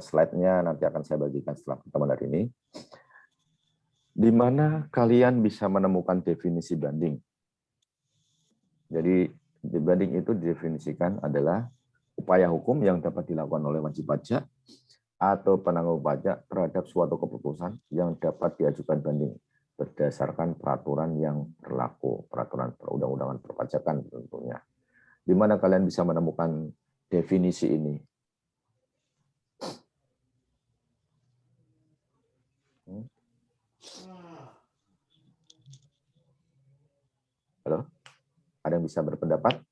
slide-nya nanti akan saya bagikan setelah pertemuan hari ini. Di mana kalian bisa menemukan definisi banding. Jadi banding itu didefinisikan adalah upaya hukum yang dapat dilakukan oleh wajib pajak atau penanggung pajak terhadap suatu keputusan yang dapat diajukan banding berdasarkan peraturan yang berlaku, peraturan perundang-undangan perpajakan tentunya. Di mana kalian bisa menemukan definisi ini? Halo? Ada yang bisa berpendapat?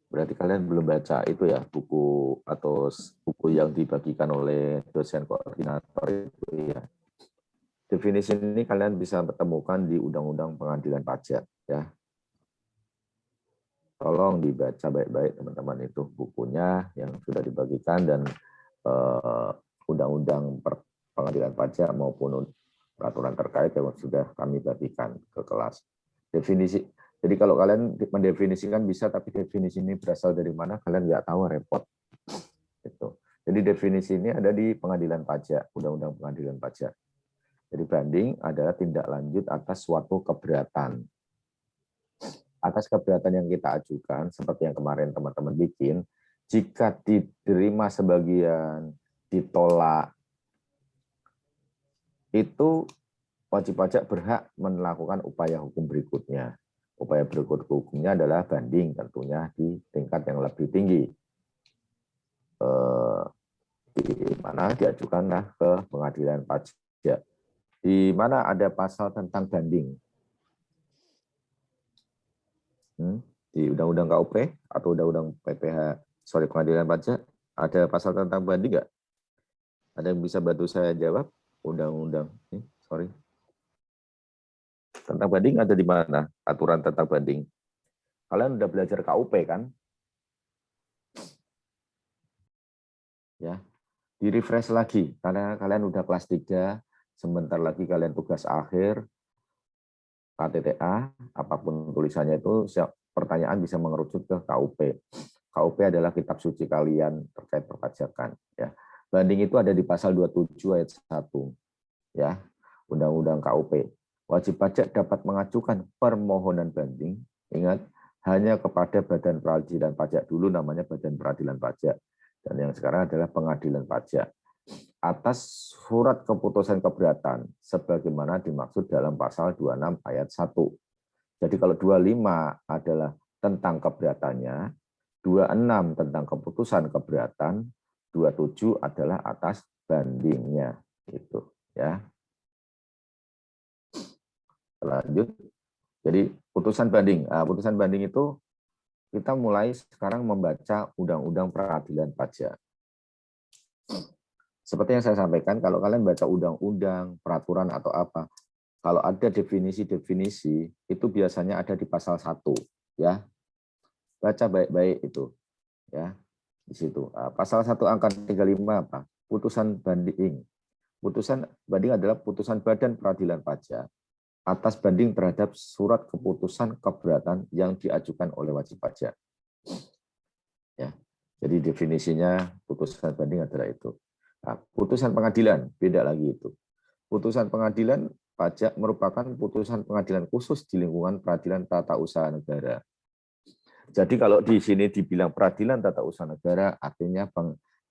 Berarti kalian belum baca itu ya, buku atau buku yang dibagikan oleh dosen koordinator itu ya. Definisi ini kalian bisa temukan di Undang-Undang Pengadilan Pajak ya. Tolong dibaca baik-baik teman-teman itu bukunya yang sudah dibagikan dan Undang-Undang Pengadilan Pajak maupun peraturan terkait yang sudah kami bagikan ke kelas. Definisi. Jadi kalau kalian mendefinisikan bisa, tapi definisi ini berasal dari mana kalian nggak tahu, repot. Gitu. Jadi definisi ini ada di Pengadilan Pajak, Undang-Undang Pengadilan Pajak. Jadi banding adalah tindak lanjut atas suatu keberatan. Atas keberatan yang kita ajukan, seperti yang kemarin teman-teman bikin, jika diterima sebagian, ditolak, itu wajib pajak berhak melakukan upaya hukum berikutnya. Upaya berikut hukumnya adalah banding, tentunya di tingkat yang lebih tinggi. Di mana diajukanlah ke pengadilan pajak. Di mana ada pasal tentang banding. Di Undang-Undang KUP atau Undang-Undang PPH, pengadilan pajak, ada pasal tentang banding nggak? Ada yang bisa bantu saya jawab? Undang-Undang, tentang banding ada di mana? Aturan tentang banding. Kalian udah belajar KUP kan? Ya, di-refresh lagi karena kalian udah kelas 3, sebentar lagi kalian tugas akhir KTTA, apapun tulisannya itu pertanyaan bisa mengerucut ke KUP. KUP adalah kitab suci kalian terkait perpajakan ya. Banding itu ada di pasal 27 ayat 1 ya. Undang-Undang KUP. Wajib pajak dapat mengajukan permohonan banding, ingat, hanya kepada Badan Peradilan Pajak, dulu namanya Badan Peradilan Pajak, dan yang sekarang adalah Pengadilan Pajak, atas surat keputusan keberatan, sebagaimana dimaksud dalam pasal 26 ayat 1. Jadi kalau 25 adalah tentang keberatannya, 26 tentang keputusan keberatan, 27 adalah atas bandingnya. Gitu, ya. Lanjut. Jadi putusan banding. Nah, putusan banding itu kita mulai sekarang membaca Undang-Undang Peradilan Pajak. Seperti yang saya sampaikan, kalau kalian baca undang-undang, peraturan atau apa, kalau ada definisi-definisi itu biasanya ada di pasal 1, ya. Baca baik-baik itu, ya. Di situ. Pasal 1 angka 35 apa? Putusan banding. Putusan banding adalah putusan Badan Peradilan Pajak atas banding terhadap surat keputusan keberatan yang diajukan oleh wajib pajak. Ya. Jadi definisinya putusan banding adalah itu. Nah, putusan pengadilan beda lagi itu. Putusan pengadilan pajak merupakan putusan pengadilan khusus di lingkungan peradilan tata usaha negara. Jadi kalau di sini dibilang peradilan tata usaha negara, artinya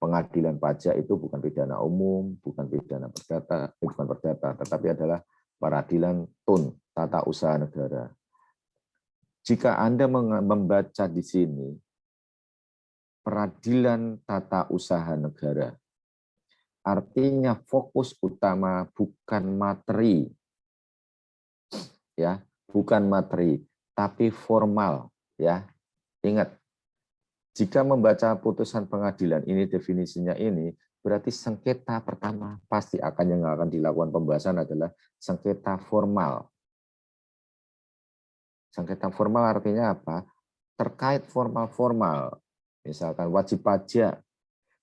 pengadilan pajak itu bukan pidana umum, bukan pidana perdata, bukan perdata, tetapi adalah peradilan TUN, tata usaha negara. Jika Anda membaca di sini, peradilan tata usaha negara, artinya fokus utama bukan materi, ya, bukan materi, tapi formal, ya. Ingat, jika membaca putusan pengadilan ini definisinya ini, berarti sengketa pertama pasti yang akan dilakukan pembahasan adalah sengketa formal. Sengketa formal artinya apa? Terkait formal-formal, misalkan wajib pajak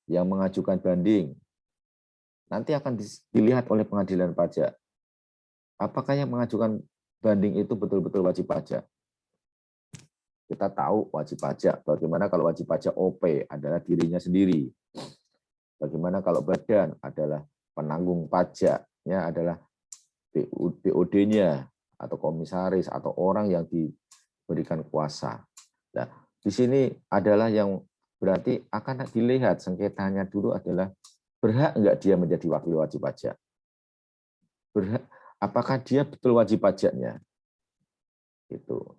yang mengajukan banding, nanti akan dilihat oleh pengadilan pajak. Apakah yang mengajukan banding itu betul-betul wajib pajak? Kita tahu wajib pajak. Bagaimana kalau wajib pajak OP adalah dirinya sendiri. Bagaimana kalau badan adalah penanggung pajaknya adalah BOD-nya atau komisaris atau orang yang diberikan kuasa. Nah, di sini adalah yang berarti akan dilihat sengketanya dulu adalah berhak enggak dia menjadi wakil wajib pajak. Berhak, apakah dia betul wajib pajaknya? Itu.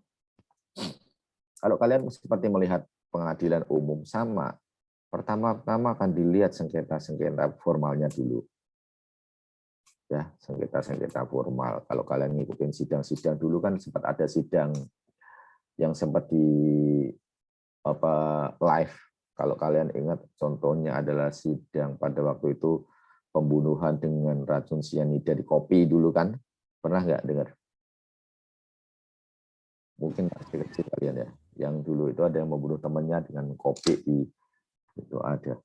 Kalau kalian seperti melihat pengadilan umum sama, pertama-tama akan dilihat sengketa-sengketa formalnya dulu. Ya, sengketa-sengketa formal. Kalau kalian ngikutin sidang-sidang dulu kan sempat ada sidang yang sempat di live. Kalau kalian ingat contohnya adalah sidang pada waktu itu pembunuhan dengan racun sianida di kopi dulu kan. Pernah nggak dengar? Mungkin kecil kalian ya. Yang dulu itu ada yang membunuh temannya dengan kopi itu ada.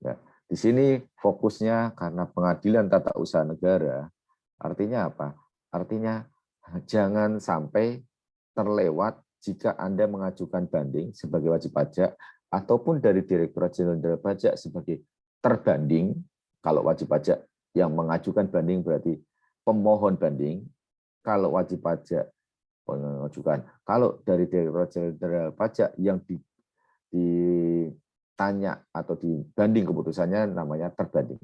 Ya. Di sini fokusnya karena pengadilan tata usaha negara, artinya apa? Artinya jangan sampai terlewat jika Anda mengajukan banding sebagai wajib pajak ataupun dari Direktorat Jenderal Pajak sebagai terbanding. Kalau wajib pajak yang mengajukan banding berarti pemohon banding. Kalau wajib pajak mengajukan. Kalau dari Direktorat Jenderal Pajak yang ditanya atau dibanding keputusannya namanya terbanding.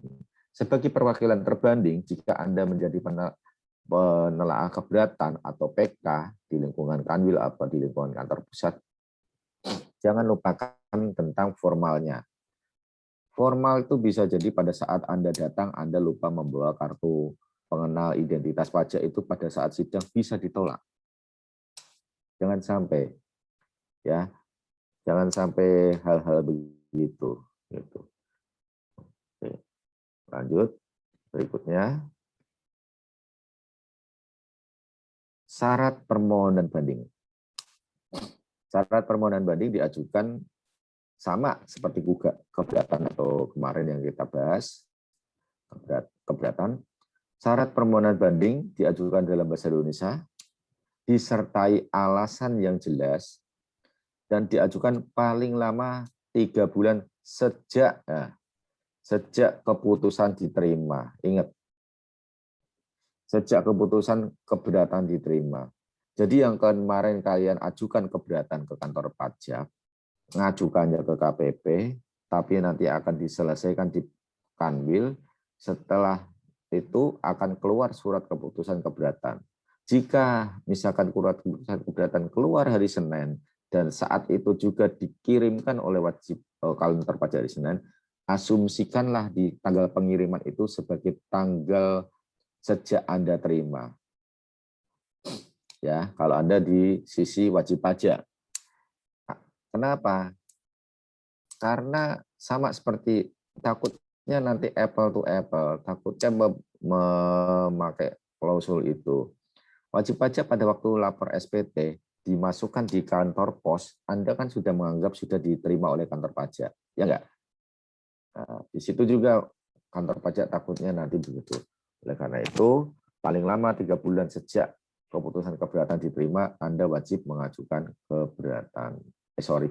Sebagai perwakilan terbanding, jika Anda menjadi penelaah keberatan atau PK di lingkungan Kanwil atau di lingkungan kantor pusat, jangan lupakan tentang formalnya. Formal itu bisa jadi pada saat Anda datang, Anda lupa membawa kartu pengenal identitas pajak itu pada saat sidang bisa ditolak. Jangan sampai, ya, jangan sampai hal-hal begitu. Gitu. Oke, lanjut berikutnya. Syarat permohonan banding. Syarat permohonan banding diajukan sama seperti keberatan atau kemarin yang kita bahas, keberatan. Syarat permohonan banding diajukan dalam bahasa Indonesia, disertai alasan yang jelas, dan diajukan paling lama 3 bulan sejak keputusan diterima. Ingat, sejak keputusan keberatan diterima. Jadi yang kemarin kalian ajukan keberatan ke kantor pajak, ngajukannya ke KPP, tapi nanti akan diselesaikan di Kanwil, setelah itu akan keluar surat keputusan keberatan. Jika misalkan surat keputusan keberatan keluar hari Senin, dan saat itu juga dikirimkan oleh wajib kantor pajak hari Senin, asumsikanlah di tanggal pengiriman itu sebagai tanggal sejak Anda terima. Ya, kalau Anda di sisi wajib pajak. Kenapa? Karena sama seperti takutnya nanti apple to apple, takutnya memakai klausul itu. Wajib pajak pada waktu lapor SPT dimasukkan di kantor pos, Anda kan sudah menganggap sudah diterima oleh kantor pajak, ya enggak? Nah, di situ juga kantor pajak takutnya nanti begitu. Oleh karena itu, paling lama 3 bulan sejak keputusan keberatan diterima, Anda wajib mengajukan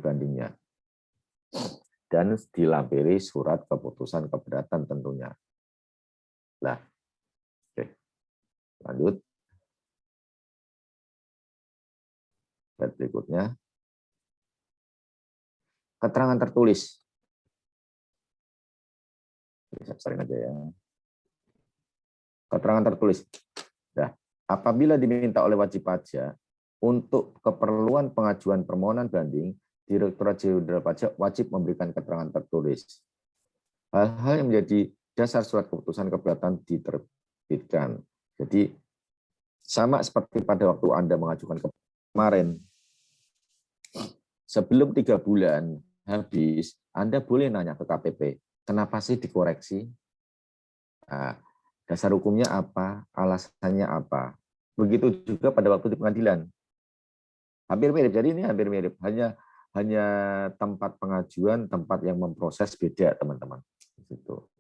bandingnya. Dan dilampiri surat keputusan keberatan tentunya. Nah, oke. Lanjut. Slide berikutnya. Keterangan tertulis. Sering aja ya. Keterangan tertulis. Nah, apabila diminta oleh wajib pajak untuk keperluan pengajuan permohonan banding, Direktorat Jenderal Pajak wajib memberikan keterangan tertulis. Hal-hal yang menjadi dasar surat keputusan keberatan diterbitkan. Jadi sama seperti pada waktu Anda mengajukan kemarin, sebelum 3 bulan habis, Anda boleh nanya ke KPP, kenapa sih dikoreksi? Nah, dasar hukumnya apa? Alasannya apa? Begitu juga pada waktu di pengadilan. Hampir mirip. Jadi ini hampir mirip. Hanya tempat pengajuan, tempat yang memproses beda, teman-teman. Itu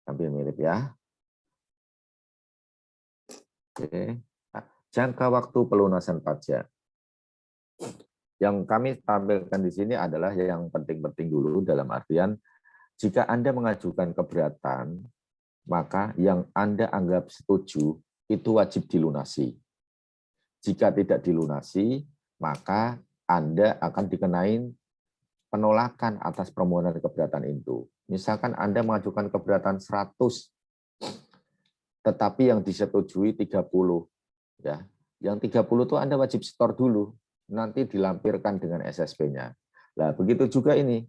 hampir mirip ya. Oke. Nah, jangka waktu pelunasan pajak. yang kami tampilkan di sini adalah yang penting-penting dulu, dalam artian jika Anda mengajukan keberatan, maka yang Anda anggap setuju itu wajib dilunasi. Jika tidak dilunasi, maka Anda akan dikenain penolakan atas permohonan keberatan itu. Misalkan Anda mengajukan keberatan 100, tetapi yang disetujui 30. Ya. Yang 30 itu Anda wajib setor dulu, nanti dilampirkan dengan SSP-nya. Nah, begitu juga ini.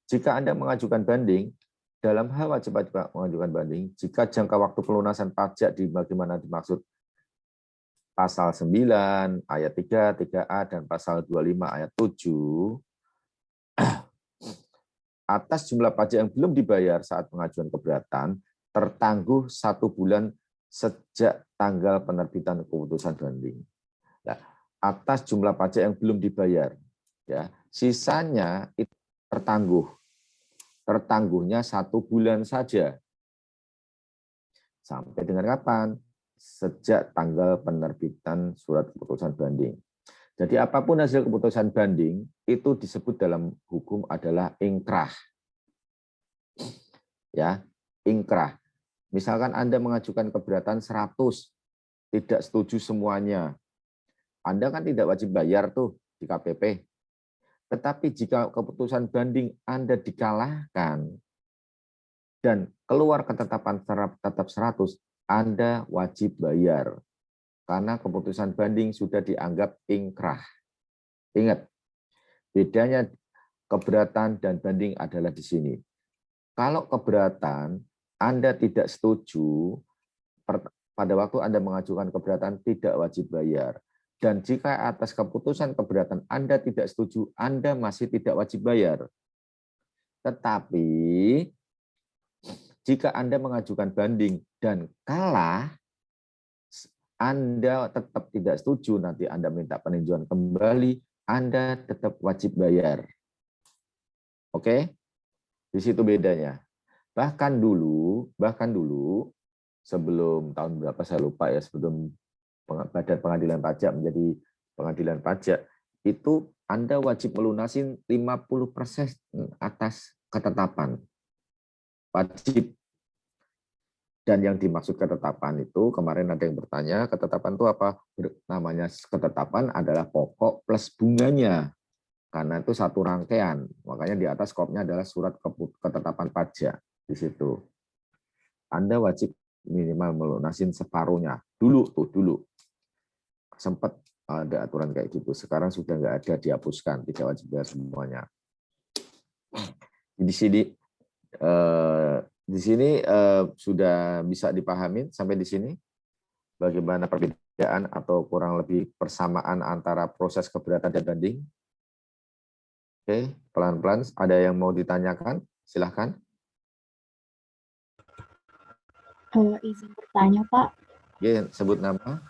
Jika Anda mengajukan banding, dalam hal wajib mengajukan banding, jika jangka waktu pelunasan pajak bagaimana dimaksud pasal 9, ayat 3, 3A, dan pasal 25, ayat 7, atas jumlah pajak yang belum dibayar saat pengajuan keberatan, tertangguh 1 bulan sejak tanggal penerbitan keputusan banding. Nah, atas jumlah pajak yang belum dibayar, ya, sisanya itu tertangguh. Tertangguhnya 1 bulan saja. Sampai dengan kapan? Sejak tanggal penerbitan surat keputusan banding. Jadi apapun hasil keputusan banding itu disebut dalam hukum adalah ingkrah. Ya, ingkrah. Misalkan Anda mengajukan keberatan 100, tidak setuju semuanya. Anda kan tidak wajib bayar tuh di KPP. Tetapi jika keputusan banding Anda dikalahkan dan keluar ketetapan tetap 100, Anda wajib bayar. Karena keputusan banding sudah dianggap ingkrah. Ingat, bedanya keberatan dan banding adalah di sini. Kalau keberatan, Anda tidak setuju, pada waktu Anda mengajukan keberatan tidak wajib bayar. Dan jika atas keputusan keberatan Anda tidak setuju, Anda masih tidak wajib bayar. Tetapi jika Anda mengajukan banding dan kalah, Anda tetap tidak setuju, nanti Anda minta peninjauan kembali, Anda tetap wajib bayar. Oke? Di situ bedanya. Bahkan dulu sebelum tahun berapa saya lupa ya, sebelum Badan Pengadilan Pajak menjadi Pengadilan Pajak, itu Anda wajib melunasi 50% atas ketetapan. Wajib. Dan yang dimaksud ketetapan itu, kemarin ada yang bertanya, ketetapan itu apa? Namanya ketetapan adalah pokok plus bunganya. Karena itu satu rangkaian. Makanya di atas skopnya adalah surat ketetapan pajak. Di situ. Anda wajib minimal melunasin separuhnya. Dulu. Sempat ada aturan kayak gitu. Sekarang sudah nggak ada, dihapuskan. Tidak wajib bayar semuanya. Di sini sudah bisa dipahami sampai di sini bagaimana perbedaan atau kurang lebih persamaan antara proses keberatan dan banding. Oke, pelan-pelan. Ada yang mau ditanyakan? Silahkan. Izin bertanya, Pak. Oke, sebut nama.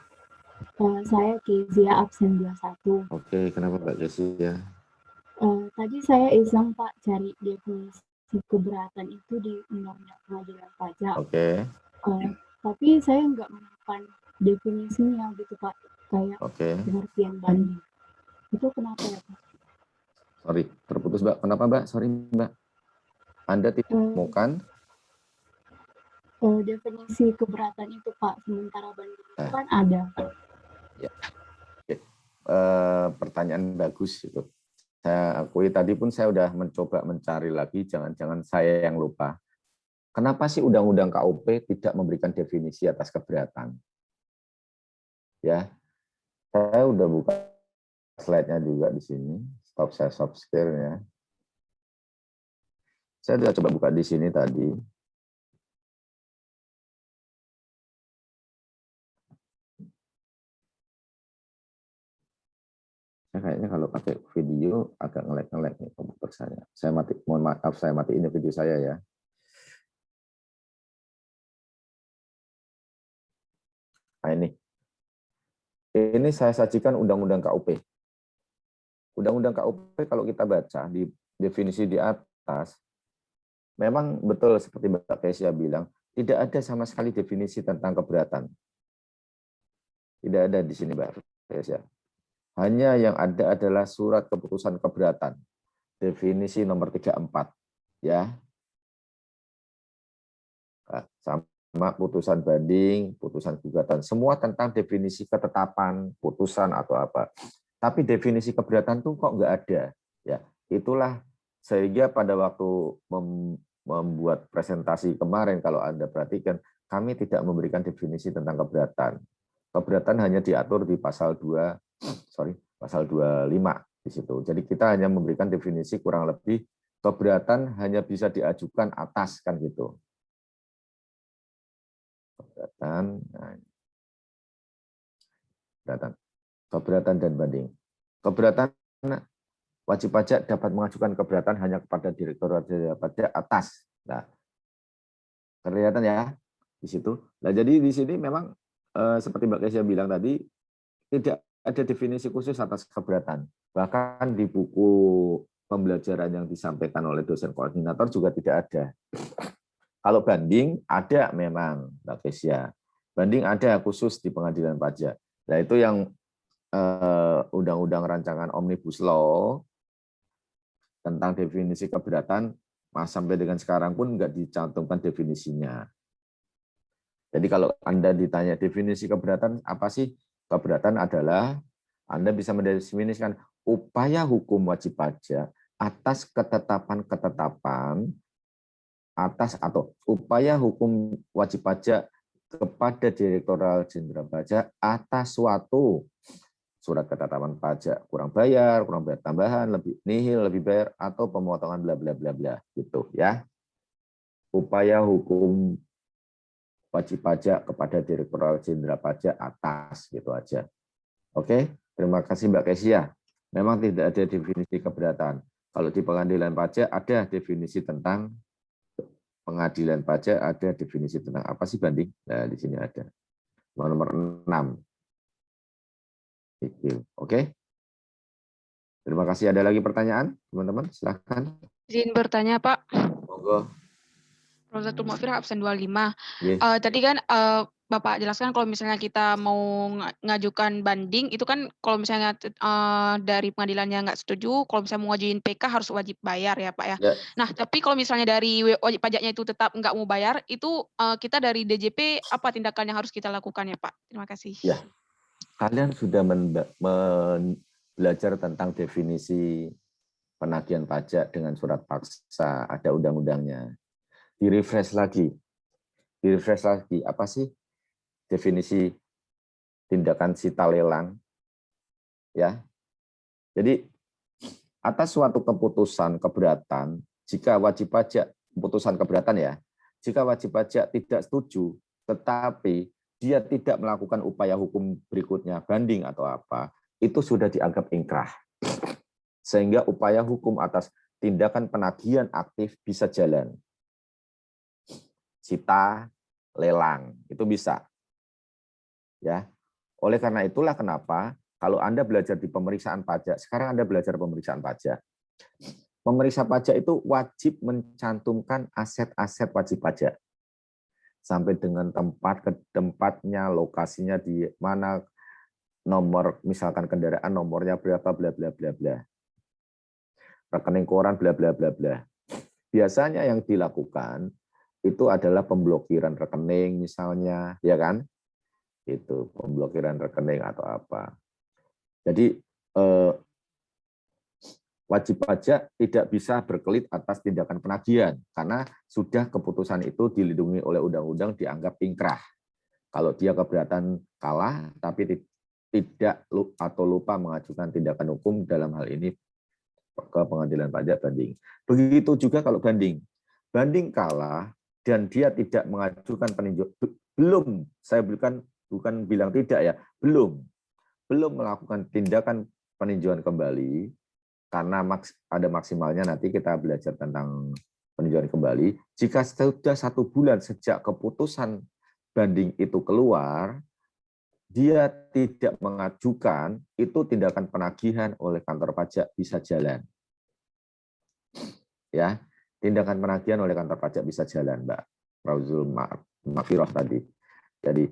Saya Kezia, absen 21. Oke, kenapa Mbak Kezia? Tadi saya iseng, Pak, cari definisi keberatan itu di Undang-Undang Pengadilan Pajak. Oke. Tapi saya nggak menemukan definisinya gitu, Pak. Kayak pengertian banding. Itu kenapa ya, Pak? Sorry, terputus, Mbak. Kenapa, Mbak? Sorry, Mbak. Anda tidak menemukan definisi keberatan itu, Pak. Sementara banding itu kan ada. Ya. Oke. Pertanyaan bagus itu. Saya akui tadi pun saya sudah mencoba mencari lagi, jangan-jangan saya yang lupa. Kenapa sih Undang-Undang KUP tidak memberikan definisi atas keberatan? Ya, saya udah buka slide-nya juga di sini. Stop saya stop share-nya. Saya sudah coba buka di sini tadi. Kayaknya kalau pakai video agak nge-lag nih komputer saya. Mohon maaf, saya matiin video saya ya. Nah ini saya sajikan Undang-Undang KUP. Undang-Undang KUP kalau kita baca di definisi di atas, memang betul seperti Mbak Kesia bilang, tidak ada sama sekali definisi tentang keberatan. Tidak ada di sini Mbak Kesia. Hanya yang ada adalah surat keputusan keberatan. Definisi nomor 34. Ya. Sama putusan banding, putusan gugatan. Semua tentang definisi ketetapan, putusan atau apa. Tapi definisi keberatan tuh kok nggak ada. Ya, itulah sehingga pada waktu membuat presentasi kemarin, kalau Anda perhatikan, kami tidak memberikan definisi tentang keberatan. Keberatan hanya diatur di pasal 25 di situ. Jadi kita hanya memberikan definisi kurang lebih keberatan hanya bisa diajukan atas kan gitu. Keberatan dan banding. Keberatan, wajib pajak dapat mengajukan keberatan hanya kepada Direktorat Jenderal Pajak atas. Nah, kelihatan ya di situ. Nah, jadi di sini memang seperti Mbak Kesia bilang tadi, tidak ada definisi khusus atas keberatan. Bahkan di buku pembelajaran yang disampaikan oleh dosen koordinator juga tidak ada. Kalau banding ada memang, Mbak Kesia. Banding ada khusus di pengadilan pajak. Nah, itu yang undang-undang rancangan Omnibus Law tentang definisi keberatan, sampai dengan sekarang pun nggak dicantumkan definisinya. Jadi kalau Anda ditanya definisi keberatan, apa sih? Keberatan adalah Anda bisa mendefinisikan upaya hukum wajib pajak atas ketetapan-ketetapan atas atau upaya hukum wajib pajak kepada Direktorat Jenderal Pajak atas suatu surat ketetapan pajak kurang bayar tambahan, lebih nihil, lebih bayar, atau pemotongan bla bla bla bla gitu ya. Upaya hukum wajib pajak kepada Direktorat Jenderal Pajak atas gitu aja. Oke, terima kasih Mbak Kesia. Memang tidak ada definisi keberatan. Kalau di pengadilan pajak ada definisi tentang pengadilan pajak, ada definisi tentang apa sih banding. Nah, di sini ada. Nomor 6. Oke. Terima kasih. Ada lagi pertanyaan, teman-teman? Silahkan. Izin bertanya, Pak. Monggo. Profesor Mufir absen 25. Yes. Tadi kan Bapak jelaskan kalau misalnya kita mau ngajukan banding, itu kan kalau misalnya dari pengadilannya nggak setuju, kalau misalnya mau ngajuin PK harus wajib bayar ya Pak ya. Ya. Nah, tapi kalau misalnya dari wajib pajaknya itu tetap nggak mau bayar, itu kita dari DJP apa tindakan yang harus kita lakukan ya Pak? Terima kasih. Ya. Kalian sudah belajar tentang definisi penagihan pajak dengan surat paksa, ada undang-undangnya. Di-refresh lagi. Apa sih definisi tindakan sita lelang? Ya. Jadi atas suatu keputusan keberatan, jika wajib pajak keputusan keberatan ya, jika wajib pajak tidak setuju, tetapi dia tidak melakukan upaya hukum berikutnya, banding atau apa, itu sudah dianggap ingkrah. Sehingga upaya hukum atas tindakan penagihan aktif bisa jalan. Sita, lelang, itu bisa. Ya. Oleh karena itulah kenapa kalau Anda belajar di pemeriksaan pajak, sekarang Anda belajar pemeriksaan pajak. Pemeriksa pajak itu wajib mencantumkan aset-aset wajib pajak. Sampai dengan tempatnya, lokasinya di mana, nomor misalkan kendaraan nomornya berapa, bla bla bla bla. Rekening koran bla bla bla bla. Biasanya yang dilakukan itu adalah pemblokiran rekening misalnya, ya kan? Itu pemblokiran rekening atau apa. Jadi wajib pajak tidak bisa berkelit atas tindakan penagihan karena sudah keputusan itu dilindungi oleh undang-undang dianggap ingkrah. Kalau dia keberatan kalah tapi tidak atau lupa mengajukan tindakan hukum dalam hal ini ke pengadilan pajak banding. Begitu juga kalau banding. Banding kalah dan dia tidak mengajukan peninjauan, belum, saya bukan bilang tidak ya, belum melakukan tindakan peninjauan kembali, karena ada maksimalnya nanti kita belajar tentang peninjauan kembali. Jika sudah 1 bulan sejak keputusan banding itu keluar, dia tidak mengajukan, itu tindakan penagihan oleh kantor pajak bisa jalan. Ya, tindakan penagihan oleh kantor pajak bisa jalan, Mbak Rauzul Mafiroh tadi. Jadi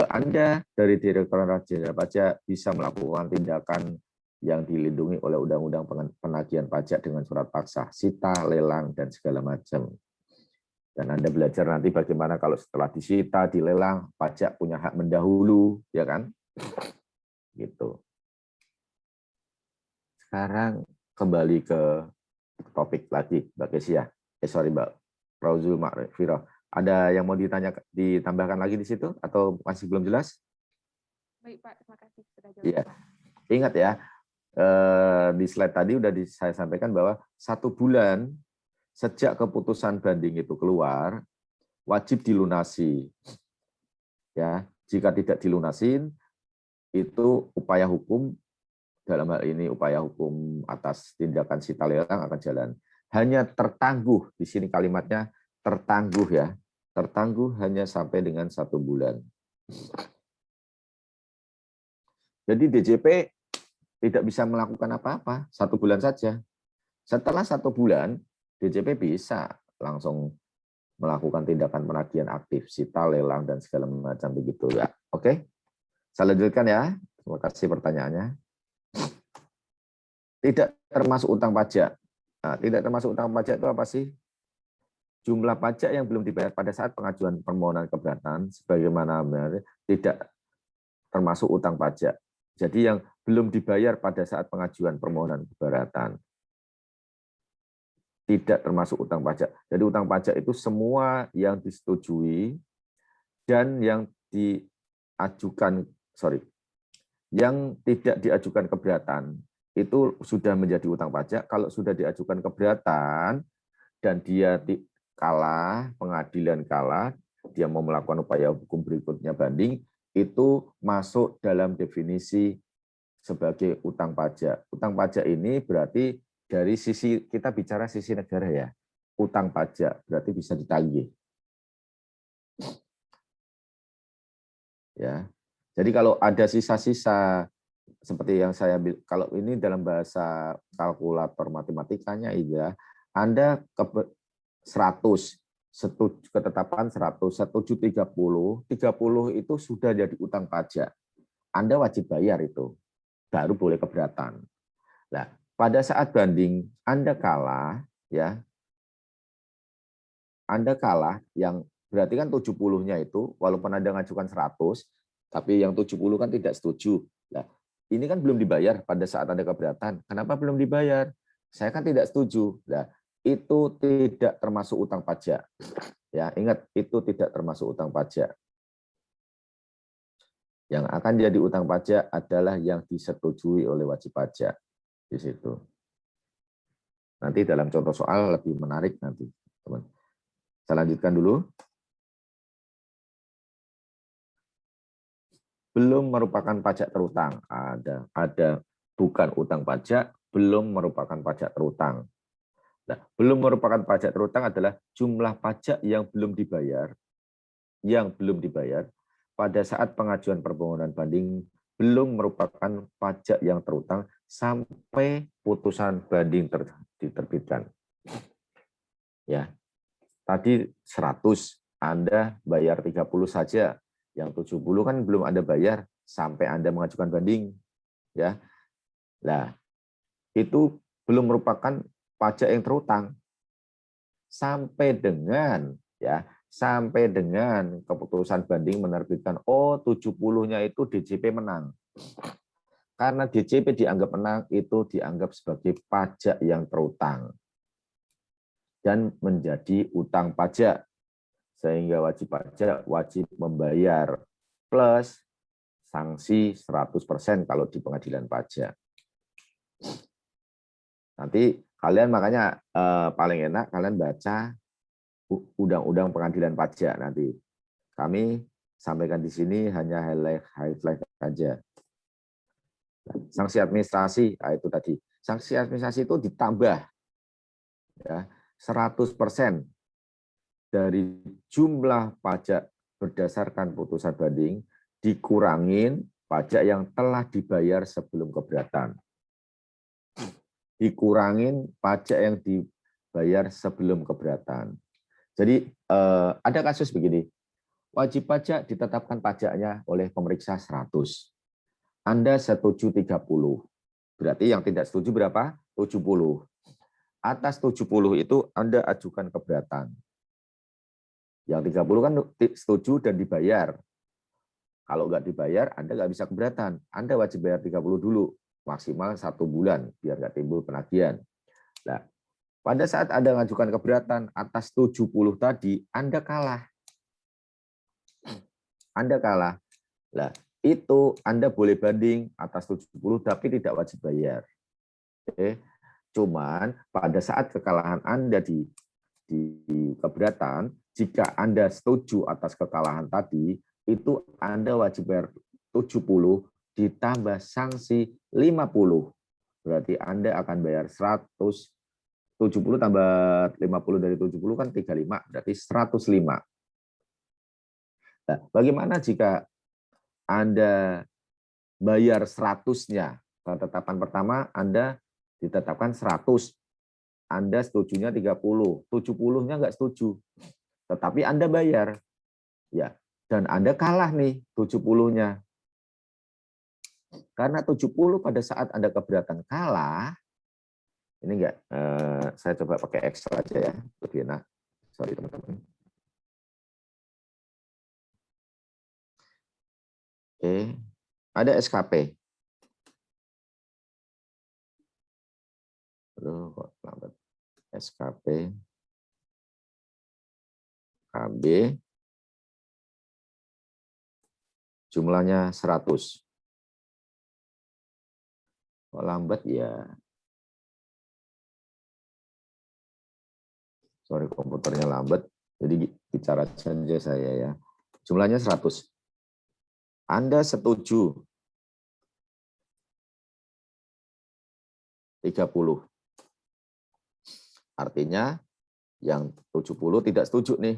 Anda dari Direktorat Jenderal Pajak bisa melakukan tindakan yang dilindungi oleh Undang-Undang Penagihan Pajak dengan surat paksa, sita, lelang, dan segala macam. Dan Anda belajar nanti bagaimana kalau setelah disita, dilelang, pajak punya hak mendahulu, ya kan? Gitu. Sekarang kembali ke topik lagi, Mbak Kesia. Sorry Mbak Rauzul Ma'rifirah. Ada yang mau ditambahkan lagi di situ atau masih belum jelas? Baik Pak, terima kasih sudah jawab. Iya. Ingat ya, di slide tadi udah saya sampaikan bahwa 1 bulan sejak keputusan banding itu keluar wajib dilunasi. Ya, jika tidak dilunasin itu upaya hukum, dalam hal ini upaya hukum atas tindakan sita lelang akan jalan. Hanya tertangguh, di sini kalimatnya tertangguh ya, tertangguh hanya sampai dengan 1 bulan. Jadi DJP tidak bisa melakukan apa-apa, 1 bulan saja. Setelah 1 bulan, DJP bisa langsung melakukan tindakan penagihan aktif, sita, lelang, dan segala macam begitu ya. Oke, saya lanjutkan ya. Terima kasih pertanyaannya. Tidak termasuk utang pajak. Nah, tidak termasuk utang pajak itu apa sih? Jumlah pajak yang belum dibayar pada saat pengajuan permohonan keberatan, sebagaimana tidak termasuk utang pajak. Jadi yang belum dibayar pada saat pengajuan permohonan keberatan tidak termasuk utang pajak. Jadi utang pajak itu semua yang disetujui dan yang yang tidak diajukan keberatan itu sudah menjadi utang pajak. Kalau sudah diajukan keberatan dan dia kalah, pengadilan kalah, dia mau melakukan upaya hukum berikutnya banding, itu masuk dalam definisi sebagai utang pajak. Utang pajak ini berarti dari sisi, kita bicara sisi negara ya, utang pajak berarti bisa ditagih. Ya. Jadi kalau ada sisa-sisa seperti yang saya kalau ini dalam bahasa kalkulator matematikanya ya, Anda 100 ketetapan 100, setuju 30 itu sudah jadi utang pajak. Anda wajib bayar itu, baru boleh keberatan. Nah, pada saat banding Anda kalah ya. Anda kalah yang berarti kan 70-nya itu walaupun Anda ngajukan 100, tapi yang 70 kan tidak setuju. Nah, ini kan belum dibayar pada saat Anda keberatan. Kenapa belum dibayar? Saya kan tidak setuju. Nah, itu tidak termasuk utang pajak. Ya, ingat itu tidak termasuk utang pajak. Yang akan jadi utang pajak adalah yang disetujui oleh wajib pajak di situ. Nanti dalam contoh soal lebih menarik nanti, teman. Saya lanjutkan dulu. Belum merupakan pajak terutang. Ada bukan utang pajak, belum merupakan pajak terutang. Nah, belum merupakan pajak terutang adalah jumlah pajak yang belum dibayar pada saat pengajuan permohonan banding belum merupakan pajak yang terutang sampai putusan banding diterbitkan. Ya. Tadi 100, Anda bayar 30 saja. Yang 70 kan belum Anda bayar sampai Anda mengajukan banding. Ya. Nah, itu belum merupakan pajak yang terutang sampai dengan keputusan banding menerbitkan 70-nya itu DJP menang. Karena DJP dianggap menang, itu dianggap sebagai pajak yang terutang dan menjadi utang pajak, sehingga wajib pajak wajib membayar plus sanksi 100% kalau di pengadilan pajak. Nanti kalian makanya paling enak kalian baca undang-undang pengadilan pajak nanti. Kami sampaikan di sini hanya highlight saja. Sanksi administrasi, itu tadi. Sanksi administrasi itu ditambah ya 100% dari jumlah pajak berdasarkan putusan banding dikurangin pajak yang telah dibayar sebelum keberatan. Dikurangin pajak yang dibayar sebelum keberatan. Jadi ada kasus begini, wajib pajak ditetapkan pajaknya oleh pemeriksa 100. Anda setuju 30. Berarti yang tidak setuju berapa? 70. Atas 70 itu Anda ajukan keberatan. Yang 30 kan setuju dan dibayar. Kalau nggak dibayar, Anda nggak bisa keberatan. Anda wajib bayar 30 dulu, maksimal 1 bulan, biar nggak timbul penagihan. Nah, pada saat Anda mengajukan keberatan atas 70 tadi, Anda kalah. Anda kalah. Nah, itu Anda boleh banding atas 70 tapi tidak wajib bayar. Oke. Cuman pada saat kekalahan Anda di keberatan, jika Anda setuju atas kekalahan tadi, itu Anda wajib bayar 70 ditambah sanksi 50. Berarti Anda akan bayar 170 tambah 50 dari 70 kan 35, berarti 105. Nah, bagaimana jika Anda bayar 100-nya? Penetapan pertama Anda ditetapkan 100. Anda setujunya 30, 70-nya nggak setuju. Tetapi Anda bayar. Ya, dan Anda kalah nih 70-nya. Karena 70 pada saat Anda keberatan kalah, ini enggak, saya coba pakai Excel aja ya, lebih enak. Sorry teman-teman. Oke, ada SKP. Aduh, kok lambat. SKP, KB, jumlahnya 100. Kok lambat ya? Sorry, komputernya lambat. Jadi bicara saja saya ya. Jumlahnya 100. Anda setuju 30. Artinya yang 70 tidak setuju nih.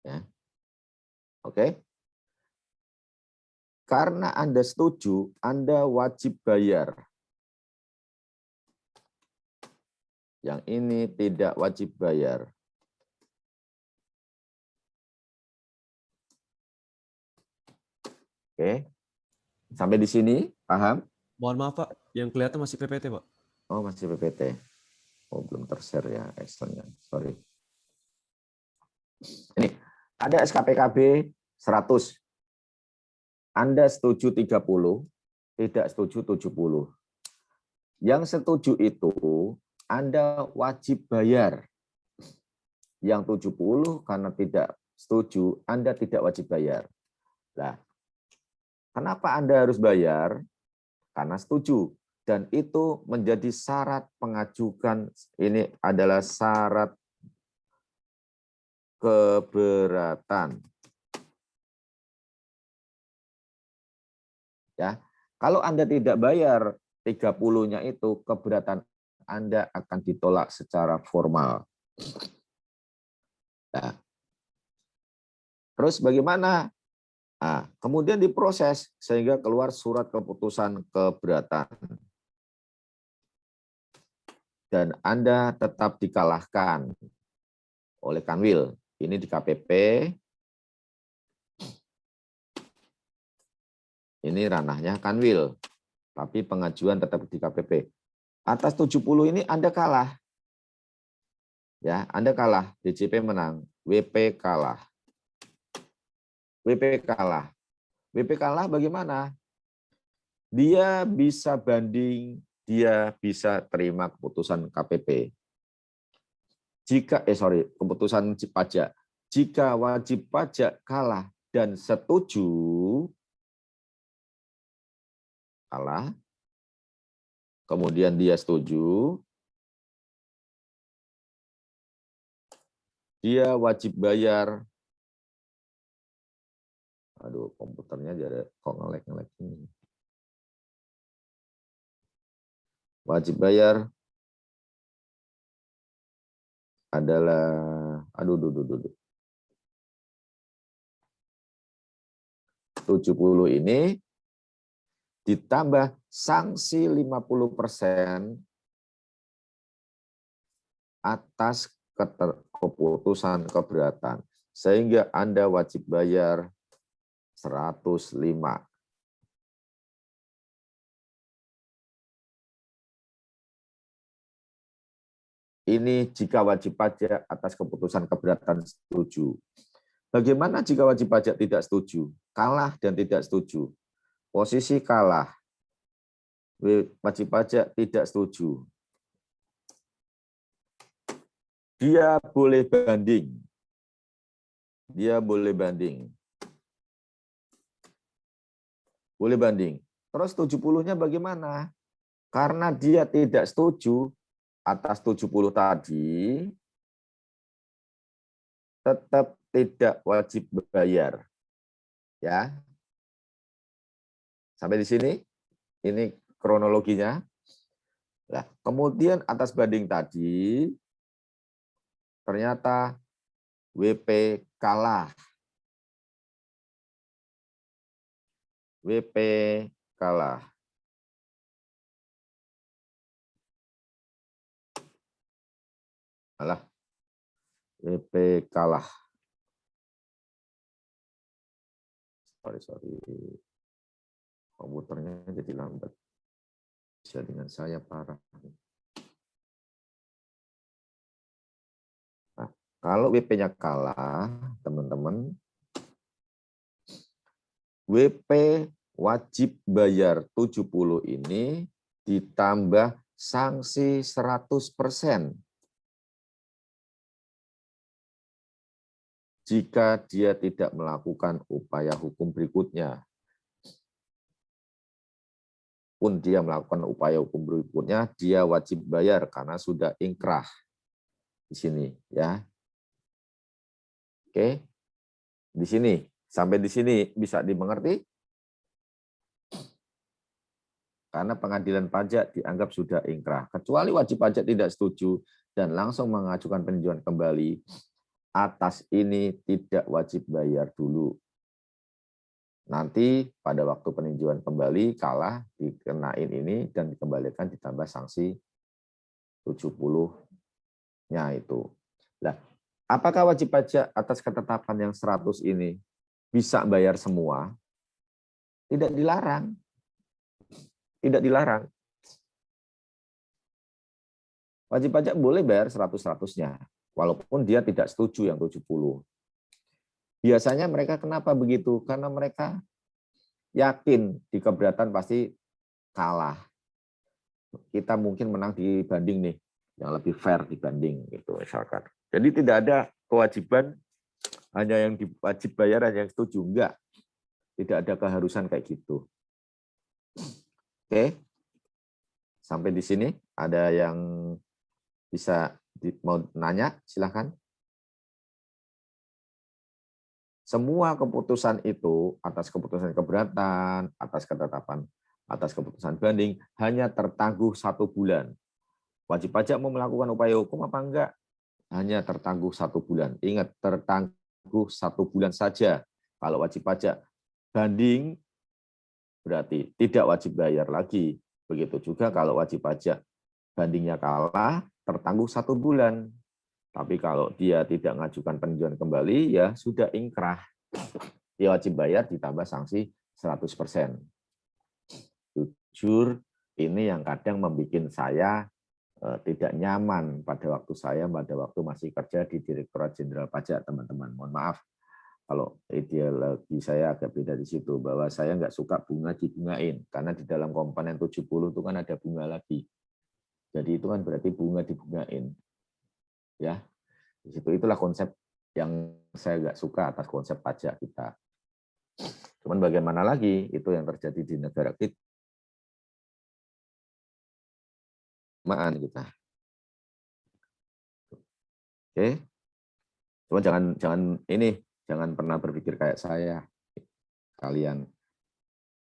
Ya. Oke. Karena Anda setuju, Anda wajib bayar. Yang ini tidak wajib bayar. Oke. Sampai di sini, paham? Mohon maaf, Pak. Yang kelihatan masih PPT, Pak. Oh, masih PPT. Oh, belum tershare ya Excel-nya. Sorry. Ini, ada SKPKB 100. Anda setuju 30, tidak setuju 70. Yang setuju itu, Anda wajib bayar. Yang 70 karena tidak setuju, Anda tidak wajib bayar. Nah, kenapa Anda harus bayar? Karena setuju. Dan itu menjadi syarat pengajukan, ini adalah syarat keberatan. Ya, kalau Anda tidak bayar 30-nya itu, keberatan Anda akan ditolak secara formal. Nah, terus bagaimana? Nah, kemudian diproses sehingga keluar surat keputusan keberatan. Dan Anda tetap dikalahkan oleh Kanwil. Ini di KPP. Ini ranahnya Kanwil. Tapi pengajuan tetap di KPP. Atas 70 ini Anda kalah. Ya, Anda kalah. DJP menang. WP kalah. WP kalah. WP kalah bagaimana? Dia bisa banding, dia bisa terima keputusan KPP. Keputusan wajib pajak. Jika wajib pajak kalah dan setuju, kalah, kemudian dia setuju, dia wajib bayar. Aduh, komputernya jadi kok ngelek-ngelek ini. Wajib bayar adalah 70 ini ditambah sanksi 50% atas keputusan keberatan. Sehingga Anda wajib bayar 105. Ini jika wajib pajak atas keputusan keberatan setuju. Bagaimana jika wajib pajak tidak setuju? Kalah dan tidak setuju. Posisi kalah. Wajib pajak tidak setuju. Dia boleh banding. Dia boleh banding. Boleh banding. Terus 70-nya bagaimana? Karena dia tidak setuju atas 70 tadi, tetap tidak wajib bayar. Ya. Sampai di sini, ini kronologinya. Nah, kemudian atas banding tadi, ternyata WP kalah. WP kalah. Alah, WP kalah. Sorry. Komputernya jadi lambat. Bisa dengan saya parah. Nah, kalau WP-nya kalah, teman-teman, WP wajib bayar 70 ini ditambah sanksi 100%. Jika dia tidak melakukan upaya hukum berikutnya. Pun dia melakukan upaya hukum berikutnya, dia wajib bayar karena sudah ingkrah di sini, ya. Oke. Di sini, sampai di sini bisa dimengerti? Karena pengadilan pajak dianggap sudah ingkrah. Kecuali wajib pajak tidak setuju dan langsung mengajukan peninjauan kembali, atas ini tidak wajib bayar dulu. Nanti pada waktu peninjauan kembali kalah dikenain ini dan dikembalikan ditambah sanksi 70-nya itu. Nah, apakah wajib pajak atas ketetapan yang 100 ini bisa bayar semua? Tidak dilarang. Tidak dilarang. Wajib pajak boleh bayar 100-100-nya. Walaupun dia tidak setuju yang 70. Biasanya mereka kenapa begitu? Karena mereka yakin di keberatan pasti kalah. Kita mungkin menang di banding nih, yang lebih fair dibanding gitu misalkan. Jadi tidak ada kewajiban hanya yang wajib bayar hanya yang setuju, enggak. Tidak ada keharusan kayak gitu. Oke. Sampai di sini ada yang bisa mau nanya, silakan. Semua keputusan itu atas keputusan keberatan, atas ketetapan, atas keputusan banding hanya tertangguh 1 bulan. Wajib pajak mau melakukan upaya hukum apa enggak? Hanya tertangguh 1 bulan. Ingat, tertangguh 1 bulan saja. Kalau wajib pajak banding berarti tidak wajib bayar lagi. Begitu juga kalau wajib pajak bandingnya kalah, tertangguh 1 bulan. Tapi kalau dia tidak mengajukan peninjauan kembali, ya sudah ingkrah. Dia wajib bayar ditambah sanksi 100%. Jujur, ini yang kadang membuat saya tidak nyaman pada waktu masih kerja di Direktorat Jenderal Pajak, teman-teman. Mohon maaf kalau ideologi saya agak beda di situ, bahwa saya nggak suka bunga dibungain, karena di dalam komponen 70 itu kan ada bunga lagi. Jadi itu kan berarti bunga dibungain. Ya, itulah konsep yang saya nggak suka atas konsep pajak kita. Cuman bagaimana lagi, itu yang terjadi di negara kita. Kita. Oke. Cuma jangan pernah berpikir kayak saya. Kalian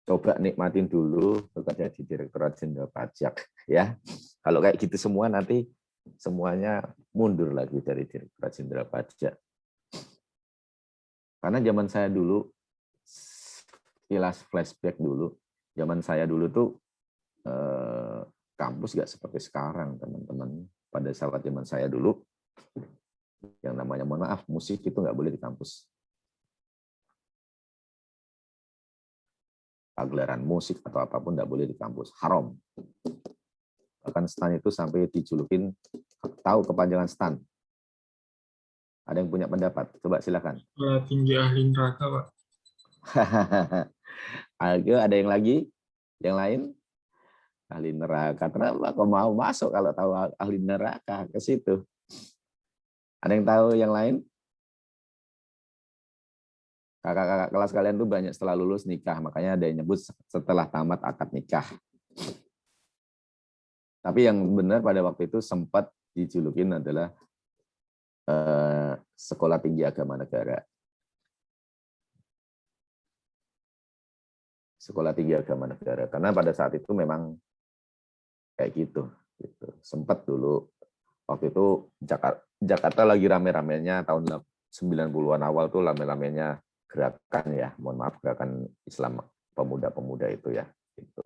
coba nikmatin dulu bekerja di Direktorat Jenderal Pajak, ya. Kalau kayak gitu semua nanti semuanya mundur lagi dari Direktorat Jenderal Pajak. Karena zaman saya dulu, kilas flashback dulu, zaman saya dulu tuh kampus nggak seperti sekarang, teman-teman. pada saat zaman saya dulu, yang namanya, mohon maaf, musik itu nggak boleh di kampus. Pagelaran musik atau apapun nggak boleh di kampus, haram. Bahkan stan itu sampai dijulukin, tahu kepanjangan stan? Ada yang punya pendapat? Coba silakan. Tinggi ahli neraka, Pak. Ada yang lagi? Yang lain? Ahli neraka. Kenapa kok mau masuk kalau tahu ahli neraka ke situ? Ada yang tahu yang lain? Kakak-kakak kelas kalian tuh banyak setelah lulus nikah, makanya ada yang nyebut setelah tamat akad nikah. Tapi yang benar pada waktu itu sempat dijulukin adalah Sekolah Tinggi Agama Negara. Sekolah Tinggi Agama Negara. Karena pada saat itu memang kayak gitu. Sempat dulu, waktu itu Jakarta lagi rame-ramenya tahun 90-an awal tuh rame-ramenya gerakan ya, mohon maaf, gerakan Islam pemuda-pemuda itu ya. Itu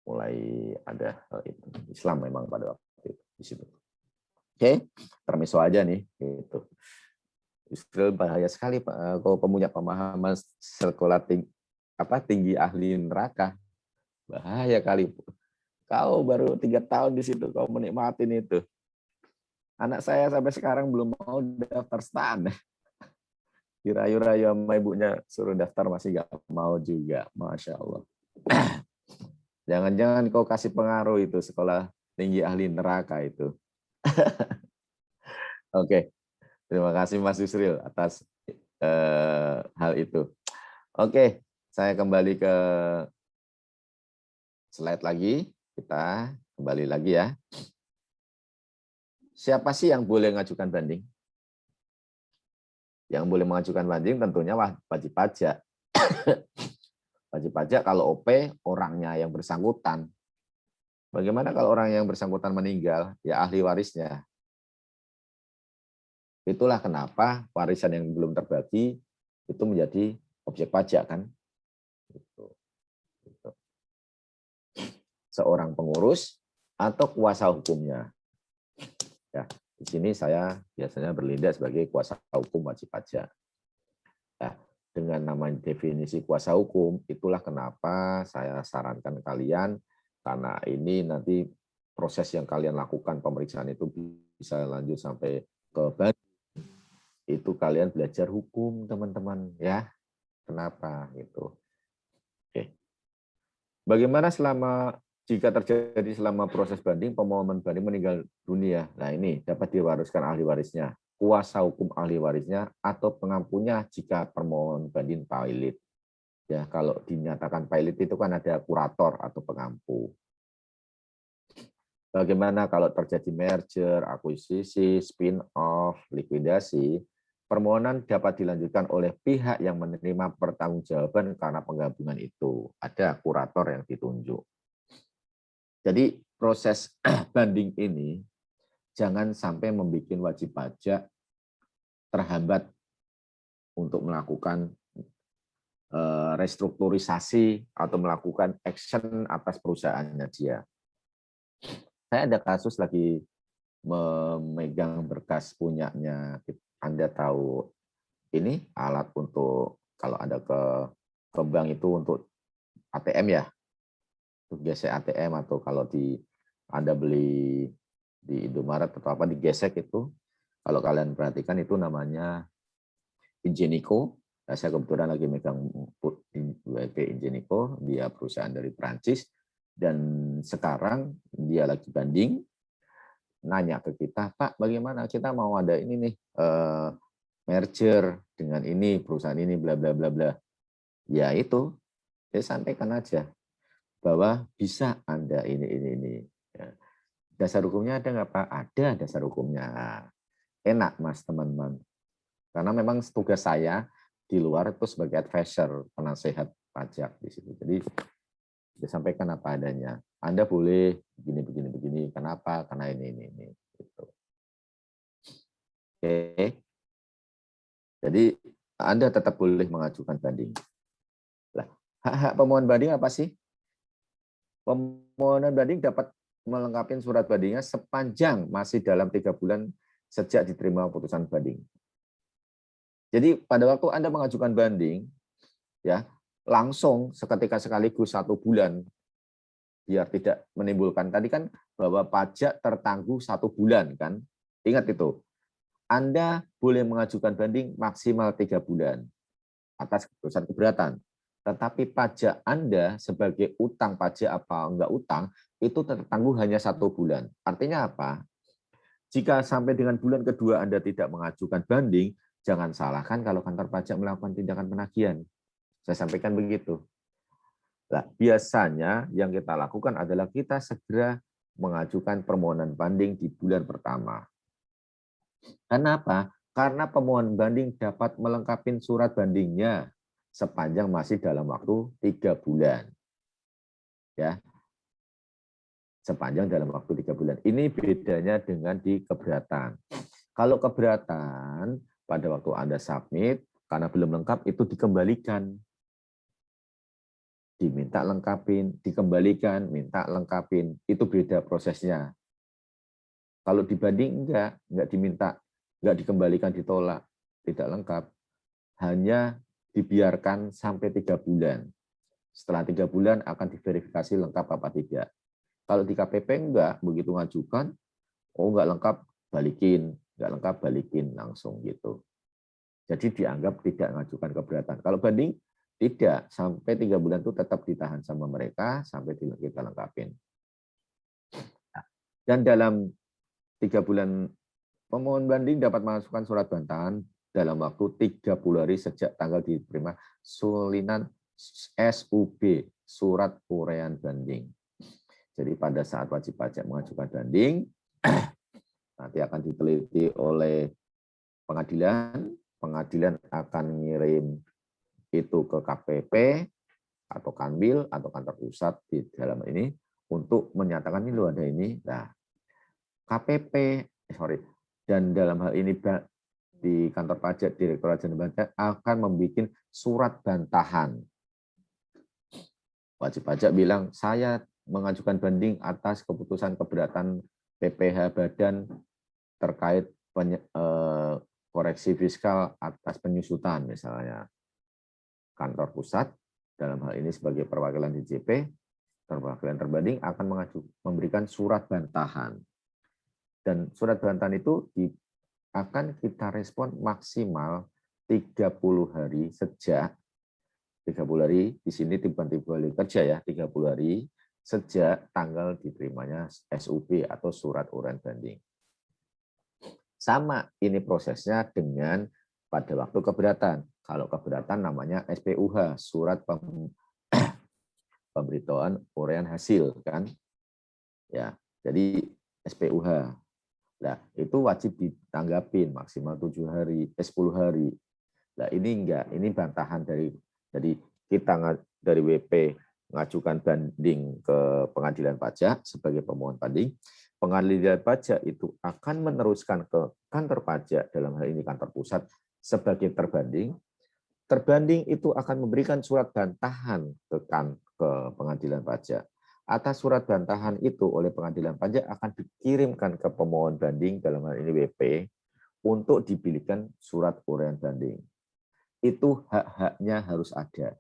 mulai ada itu. Islam memang pada waktu itu di situ. Oke, termiso aja nih. Gitu. Israel bahaya sekali Pak, kalau punya pemahaman sekolah tinggi ahli neraka. Bahaya kali. Kau baru 3 tahun di situ, kau menikmatin itu. Anak saya sampai sekarang belum mau daftar stan. Dirayu-rayu sama ibunya suruh daftar masih nggak mau juga. Masya Allah. Jangan-jangan kau kasih pengaruh itu sekolah tinggi ahli neraka itu. Oke, terima kasih Mas Yusril atas hal itu. Oke, saya kembali ke slide lagi. Kita kembali lagi ya. Siapa sih yang boleh mengajukan banding? Yang boleh mengajukan banding tentunya wajib pajak. Wajib pajak kalau OP orangnya yang bersangkutan. Bagaimana kalau orang yang bersangkutan meninggal? Ya ahli warisnya. Itulah kenapa warisan yang belum terbagi itu menjadi objek pajak kan. Gitu. Seorang pengurus atau kuasa hukumnya. Ya, di sini saya biasanya berlinda sebagai kuasa hukum wajib pajak. Nah, dengan namanya definisi kuasa hukum, itulah kenapa saya sarankan kalian, karena ini nanti proses yang kalian lakukan pemeriksaan itu bisa lanjut sampai ke banding. Itu kalian belajar hukum, teman-teman, ya. Kenapa gitu? Oke. Bagaimana jika terjadi selama proses banding, pemohon banding meninggal dunia? Nah, ini dapat diwariskan ahli warisnya, kuasa hukum ahli warisnya, atau pengampunya jika permohonan banding pailit. Ya, kalau dinyatakan pailit itu kan ada kurator atau pengampu. Bagaimana kalau terjadi merger, akuisisi, spin-off, likuidasi? Permohonan dapat dilanjutkan oleh pihak yang menerima pertanggungjawaban karena penggabungan itu. Ada kurator yang ditunjuk. Jadi proses banding ini jangan sampai membuat wajib pajak terhambat untuk melakukan restrukturisasi atau melakukan action atas perusahaannya dia. Saya ada kasus lagi memegang berkas punyanya. Anda tahu ini alat untuk kalau Anda ke bank itu untuk ATM ya, untuk gesek ATM, atau kalau Anda beli di Indomaret atau apa digesek itu, kalau kalian perhatikan itu namanya Ingenico. Nah, saya kebetulan lagi megang WP Ingenico, dia perusahaan dari Prancis, dan sekarang dia lagi banding. Nanya ke kita, Pak, bagaimana kita mau ada ini nih merger dengan ini perusahaan ini bla bla bla bla. Ya itu, saya sampaikan aja bahwa bisa Anda ini. Ya. Dasar hukumnya ada nggak Pak? Ada dasar hukumnya. Enak Mas teman-teman. Karena memang tugas saya di luar itu sebagai advisor, penasehat pajak di situ. Jadi disampaikan apa adanya. Anda boleh begini. Kenapa? Karena ini. Gitu. Oke. Jadi Anda tetap boleh mengajukan banding. Hak-hak pemohon banding apa sih? Pemohonan banding dapat melengkapi surat bandingnya sepanjang masih dalam 3 bulan sejak diterima putusan banding. Jadi pada waktu Anda mengajukan banding, ya langsung seketika sekaligus 1 bulan, biar tidak menimbulkan tadi kan bahwa pajak tertangguh 1 bulan kan, ingat itu. Anda boleh mengajukan banding maksimal 3 bulan atas keputusan keberatan. Tetapi pajak Anda sebagai utang pajak apa enggak utang, itu tertangguh hanya 1 bulan. Artinya apa? Jika sampai dengan bulan kedua Anda tidak mengajukan banding, jangan salahkan kalau kantor pajak melakukan tindakan penagihan. Saya sampaikan begitu. Nah, biasanya yang kita lakukan adalah kita segera mengajukan permohonan banding di bulan pertama. Kenapa? Karena pemohon banding dapat melengkapi surat bandingnya sepanjang masih dalam waktu 3 bulan. Ya. Sepanjang dalam waktu 3 bulan. Ini bedanya dengan di keberatan. Kalau keberatan, pada waktu Anda submit, karena belum lengkap, itu dikembalikan. Diminta lengkapin, dikembalikan, minta lengkapin. Itu beda prosesnya. Kalau dibanding enggak diminta, enggak dikembalikan, ditolak, tidak lengkap. Hanya dibiarkan sampai 3 bulan. Setelah 3 bulan akan diverifikasi lengkap apa tidak. Kalau di KPP enggak, begitu ngajukan, oh enggak lengkap, balikin. Enggak lengkap, balikin langsung gitu. Jadi dianggap tidak mengajukan keberatan. Kalau banding, tidak. Sampai 3 bulan itu tetap ditahan sama mereka, sampai kita lengkapin. Dan dalam 3 bulan pemohon banding dapat memasukkan surat bantahan dalam waktu 30 hari sejak tanggal diterima sulinan SUB, surat uraian banding. Jadi pada saat wajib pajak mengajukan banding, nanti akan diteliti oleh pengadilan. Pengadilan akan ngirim itu ke KPP atau Kanwil atau kantor pusat di dalam ini untuk menyatakan ini loh ada ini. Nah, KPP, dan dalam hal ini di kantor pajak Direktorat Jenderal Pajak akan membuat surat bantahan. Wajib pajak bilang saya mengajukan banding atas keputusan keberatan PPh Badan terkait koreksi fiskal atas penyusutan misalnya. Kantor pusat dalam hal ini sebagai perwakilan DJP, perwakilan terbanding akan memberikan surat bantahan. Dan surat bantahan itu akan kita respon maksimal 30 hari sejak 30 hari di sini bukan 30 hari kerja ya, 30 hari sejak tanggal diterimanya SUB atau surat uraian banding. Sama ini prosesnya dengan pada waktu keberatan. Kalau keberatan namanya SPUH, surat pemberitahuan uraian hasil kan. Ya, jadi SPUH. Nah, itu wajib ditanggapin maksimal 10 hari. Nah, ini enggak, ini bantahan dari kita dari WP mengajukan banding ke pengadilan pajak sebagai pemohon banding. Pengadilan pajak itu akan meneruskan ke kantor pajak, dalam hal ini kantor pusat, sebagai terbanding. Terbanding itu akan memberikan surat bantahan ke pengadilan pajak. Atas surat bantahan itu oleh pengadilan pajak akan dikirimkan ke pemohon banding, dalam hal ini WP, untuk dibilihkan surat uraian banding. Itu hak-haknya harus ada.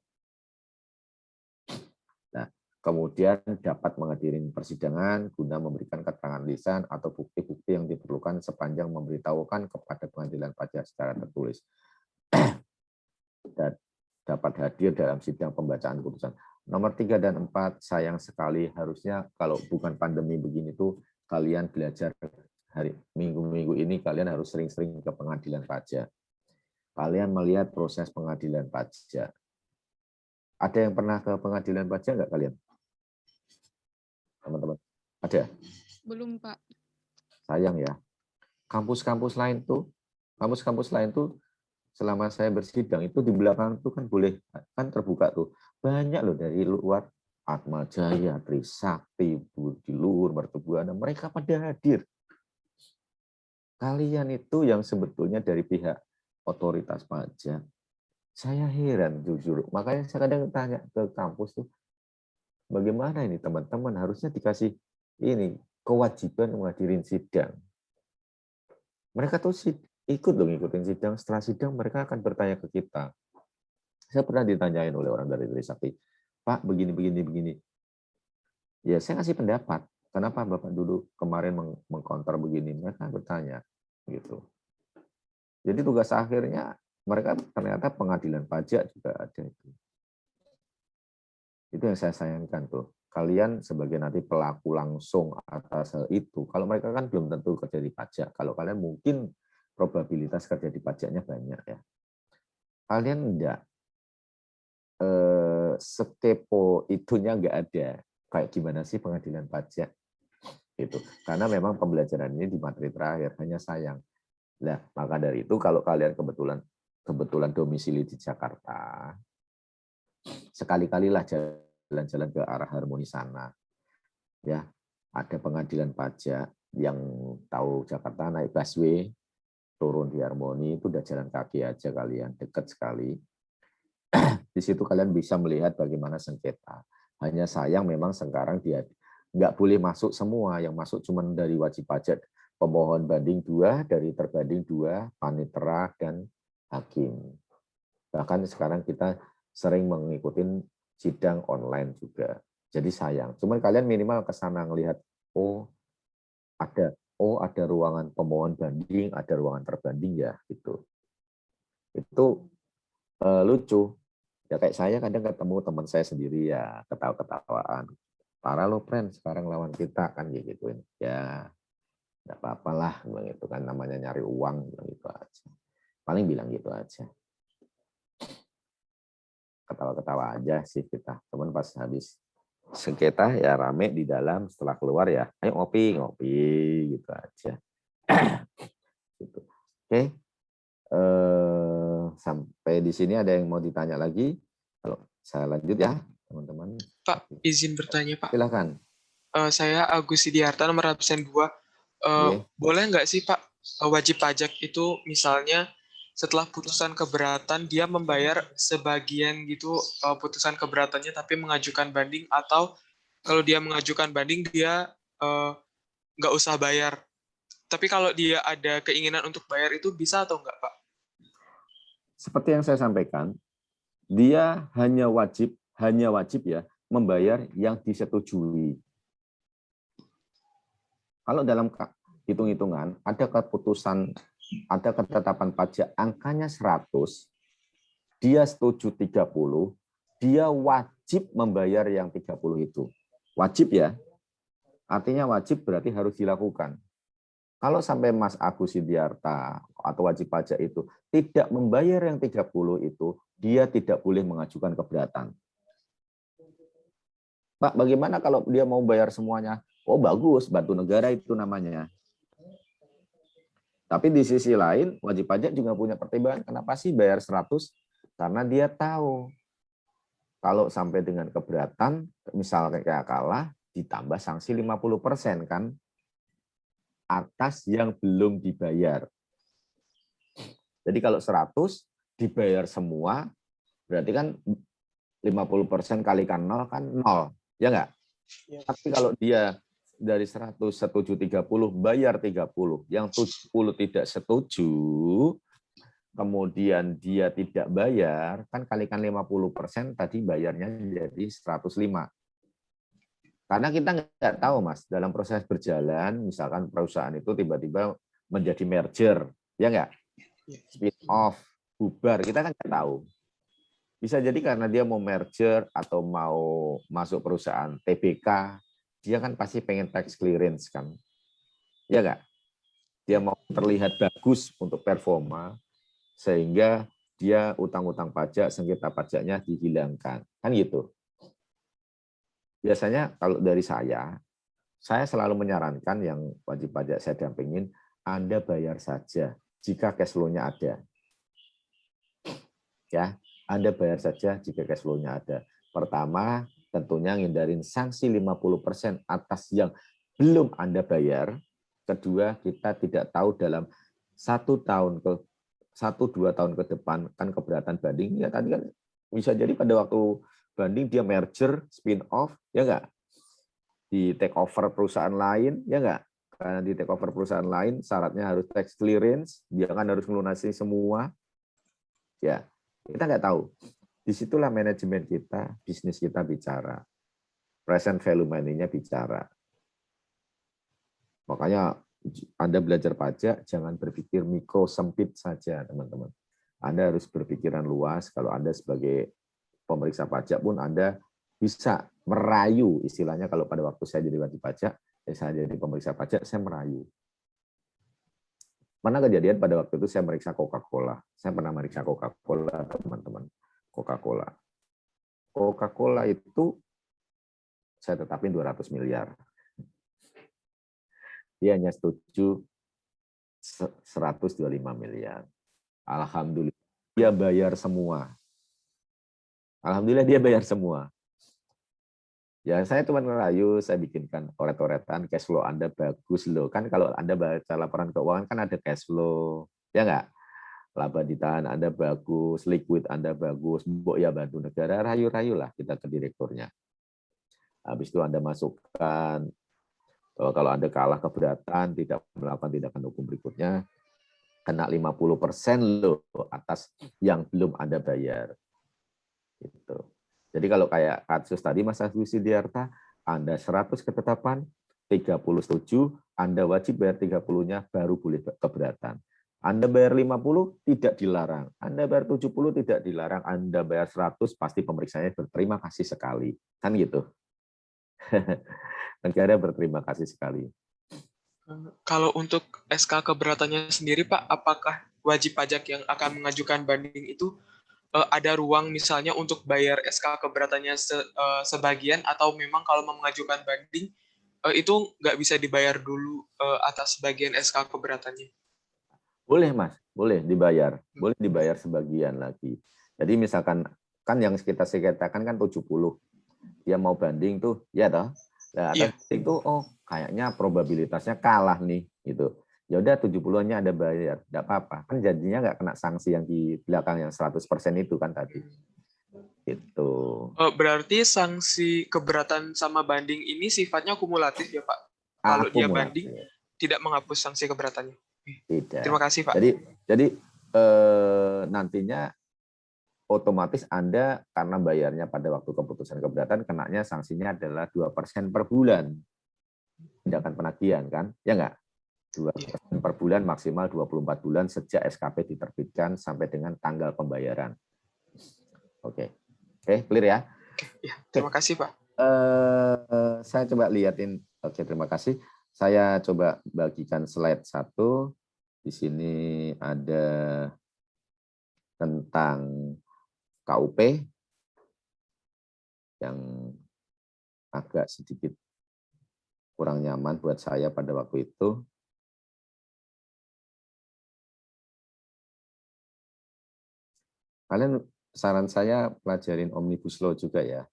Nah, kemudian dapat menghadiri persidangan guna memberikan keterangan lisan atau bukti-bukti yang diperlukan sepanjang memberitahukan kepada pengadilan pajak secara tertulis. Dan dapat hadir dalam sidang pembacaan putusan. Nomor 3 dan 4, sayang sekali harusnya kalau bukan pandemi begini tuh kalian belajar minggu-minggu ini kalian harus sering-sering ke pengadilan pajak. Kalian melihat proses pengadilan pajak. Ada yang pernah ke pengadilan pajak nggak kalian? Teman-teman, ada? Belum, Pak. Sayang ya. Kampus-kampus lain tuh selama saya bersidang itu di belakang itu kan boleh kan terbuka tuh. Banyak loh dari luar, Atma Jaya, Trisakti, Budi Luhur, Mertubuana, mereka pada hadir. Kalian itu yang sebetulnya dari pihak otoritas pajak. Saya heran jujur. Makanya saya kadang tanya ke kampus tuh, bagaimana ini teman-teman harusnya dikasih ini kewajiban menghadiri sidang. Mereka tuh ikut loh ngikutin sidang. Setelah sidang mereka akan bertanya ke kita. Saya pernah ditanyain oleh orang dari Trisakti, Pak, begini. Ya, saya kasih pendapat. Kenapa Bapak dulu kemarin mengkonter begini? Mereka bertanya, gitu. Jadi tugas akhirnya mereka ternyata pengadilan pajak juga ada itu. Itu yang saya sayangkan tuh. Kalian sebagai nanti pelaku langsung atas hal itu, kalau mereka kan belum tentu kerja di pajak. Kalau kalian mungkin probabilitas kerja di pajaknya banyak ya. Kalian enggak sekepo itunya enggak ada. Kayak gimana sih pengadilan pajak? Gitu. Karena memang pembelajaran ini di materi terakhir, hanya sayang. Nah, maka dari itu kalau kalian kebetulan domisili di Jakarta, sekali-kalilah jalan-jalan ke arah Harmoni sana. Ya, ada pengadilan pajak yang tahu Jakarta naik busway, turun di Harmoni, itu udah jalan kaki aja kalian, dekat sekali. Di situ kalian bisa melihat bagaimana sengketa. Hanya sayang memang sekarang dia nggak boleh masuk semua, yang masuk cuma dari wajib pajak, pemohon banding 2, dari terbanding 2, panitera, dan hakim. Bahkan sekarang kita sering mengikuti sidang online juga. Jadi sayang. Cuman kalian minimal ke sana ngelihat, ada ruangan pemohon banding, ada ruangan terbanding ya gitu. Itu lucu. Ya kayak saya kadang ketemu teman saya sendiri ya ketawa-ketawaan. Parah lo friend sekarang lawan kita kan gituin. Ya enggak apa-apalah bilang itu kan namanya nyari uang bilang gitu aja. Paling bilang gitu aja. Ketawa-ketawa aja sih kita. Cuman pas habis sengketa ya rame di dalam, setelah keluar ya ayo ngopi gitu aja. Gitu. Oke. Sampai di sini ada yang mau ditanya lagi? Kalau saya lanjut ya, teman-teman. Pak, izin bertanya, Pak. Silakan. Saya Agus Sidiarta, nomor absen 2. Boleh nggak sih, Pak, wajib pajak itu misalnya setelah putusan keberatan dia membayar sebagian gitu putusan keberatannya tapi mengajukan banding, atau kalau dia mengajukan banding dia nggak usah bayar. Tapi kalau dia ada keinginan untuk bayar itu bisa atau enggak, Pak? Seperti yang saya sampaikan, dia hanya wajib ya membayar yang disetujui. Kalau dalam hitung-hitungan ada keputusan, ada ketetapan pajak angkanya 100, dia setuju 30, dia wajib membayar yang 30 itu. Wajib ya. Artinya wajib berarti harus dilakukan. Kalau sampai Mas Agus Sidiarta atau wajib pajak itu tidak membayar yang 30 itu, dia tidak boleh mengajukan keberatan. Pak, bagaimana kalau dia mau bayar semuanya? Oh bagus, bantu negara itu namanya. Tapi di sisi lain, wajib pajak juga punya pertimbangan. Kenapa sih bayar 100? Karena dia tahu kalau sampai dengan keberatan, misalnya kayak kalah, ditambah sanksi 50% kan, atas yang belum dibayar. Jadi kalau 100 dibayar semua, berarti kan 50% kalikan 0 kan 0. Ya enggak? Ya. Tapi kalau dia dari 100 setuju 30, bayar 30, yang 70 tidak setuju, kemudian dia tidak bayar, kan kalikan 50% tadi bayarnya jadi 105. Karena kita nggak tahu, Mas, dalam proses berjalan, misalkan perusahaan itu tiba-tiba menjadi merger, ya nggak? Spin off, bubar, kita kan nggak tahu. Bisa jadi karena dia mau merger atau mau masuk perusahaan TBK, dia kan pasti pengen tax clearance kan, ya nggak? Dia mau terlihat bagus untuk performa, sehingga dia utang-utang pajak, sengketa pajaknya dihilangkan, kan gitu. Biasanya kalau dari saya selalu menyarankan yang wajib pajak saya dampingin, Anda bayar saja jika cash flow-nya ada. Ya, Anda bayar saja jika cash flow-nya ada. Pertama, tentunya ngindarin sanksi 50% atas yang belum Anda bayar. Kedua, kita tidak tahu dalam 1-2 tahun ke depan kan keberatan banding. Ya tadi kan bisa jadi pada waktu banding dia merger, spin off, ya enggak? di take over perusahaan lain, ya nggak? Karena di take over perusahaan lain, syaratnya harus tax clearance, dia kan harus melunasi semua. Ya, kita nggak tahu. Disitulah manajemen kita, bisnis kita bicara. Present value money-nya bicara. Makanya Anda belajar pajak, jangan berpikir mikro sempit saja, teman-teman. Anda harus berpikiran luas. Kalau Anda sebagai pemeriksa pajak pun Anda bisa merayu, istilahnya kalau pada waktu saya jadi wajib pajak, saya jadi pemeriksa pajak, saya merayu. Mana kejadian pada waktu itu saya meriksa Coca-Cola. Saya pernah meriksa Coca-Cola, teman-teman. Coca-Cola. Coca-Cola itu saya tetapin 200 miliar. Dia hanya setuju 125 miliar. Alhamdulillah dia bayar semua. Alhamdulillah dia bayar semua. Ya, saya cuma ngerayu, saya bikinkan oret-oretan, cash flow Anda bagus loh. Kan kalau Anda baca laporan keuangan kan ada cash flow. Ya nggak? Laba ditahan Anda bagus, liquid Anda bagus, mbok ya bantu negara, rayu-rayu lah kita ke direkturnya. Habis itu Anda masukkan, kalau Anda kalah keberatan, tidak melakukan tindakan hukum berikutnya, kena 50% loh atas yang belum Anda bayar. Gitu. Jadi kalau kayak kasus tadi Mas Agus Sidiarta, Anda 100 ketetapan, 30 setuju, Anda wajib bayar 30-nya baru boleh keberatan. Anda bayar 50 tidak dilarang, Anda bayar 70 tidak dilarang, Anda bayar 100 pasti pemeriksaannya berterima kasih sekali. Kan gitu. Negara berterima kasih sekali. Kalau untuk SK keberatannya sendiri, Pak, apakah wajib pajak yang akan mengajukan banding itu ada ruang misalnya untuk bayar SK keberatannya sebagian, atau memang kalau mau mengajukan banding itu nggak bisa dibayar dulu atas sebagian SK keberatannya? Boleh, Mas. Boleh dibayar. Boleh dibayar sebagian lagi. Jadi misalkan, kan yang kita sekitakan kan 70. Dia mau banding tuh, ya toh. Nah, atas itu, oh kayaknya probabilitasnya kalah nih, gitu. Ya udah 70-nya Anda bayar, enggak apa-apa. Kan jadinya nggak kena sanksi yang di belakang yang 100% itu kan tadi. Gitu. Berarti sanksi keberatan sama banding ini sifatnya kumulatif ya, Pak? Kalau dia banding tidak menghapus sanksi keberatannya. Tidak. Terima kasih, Pak. Jadi nantinya otomatis Anda karena bayarnya pada waktu keputusan keberatan, kenanya sanksinya adalah 2% per bulan. Tindakan penagihan kan? Ya enggak? 2% per bulan maksimal 24 bulan sejak SKP diterbitkan sampai dengan tanggal pembayaran. Oke, clear ya? Ya, terima kasih, Pak. Saya coba liatin. Oke, terima kasih. Saya coba bagikan slide 1. Di sini ada tentang KUP yang agak sedikit kurang nyaman buat saya pada waktu itu. Kalian, saran saya pelajarin Omnibus Law juga ya.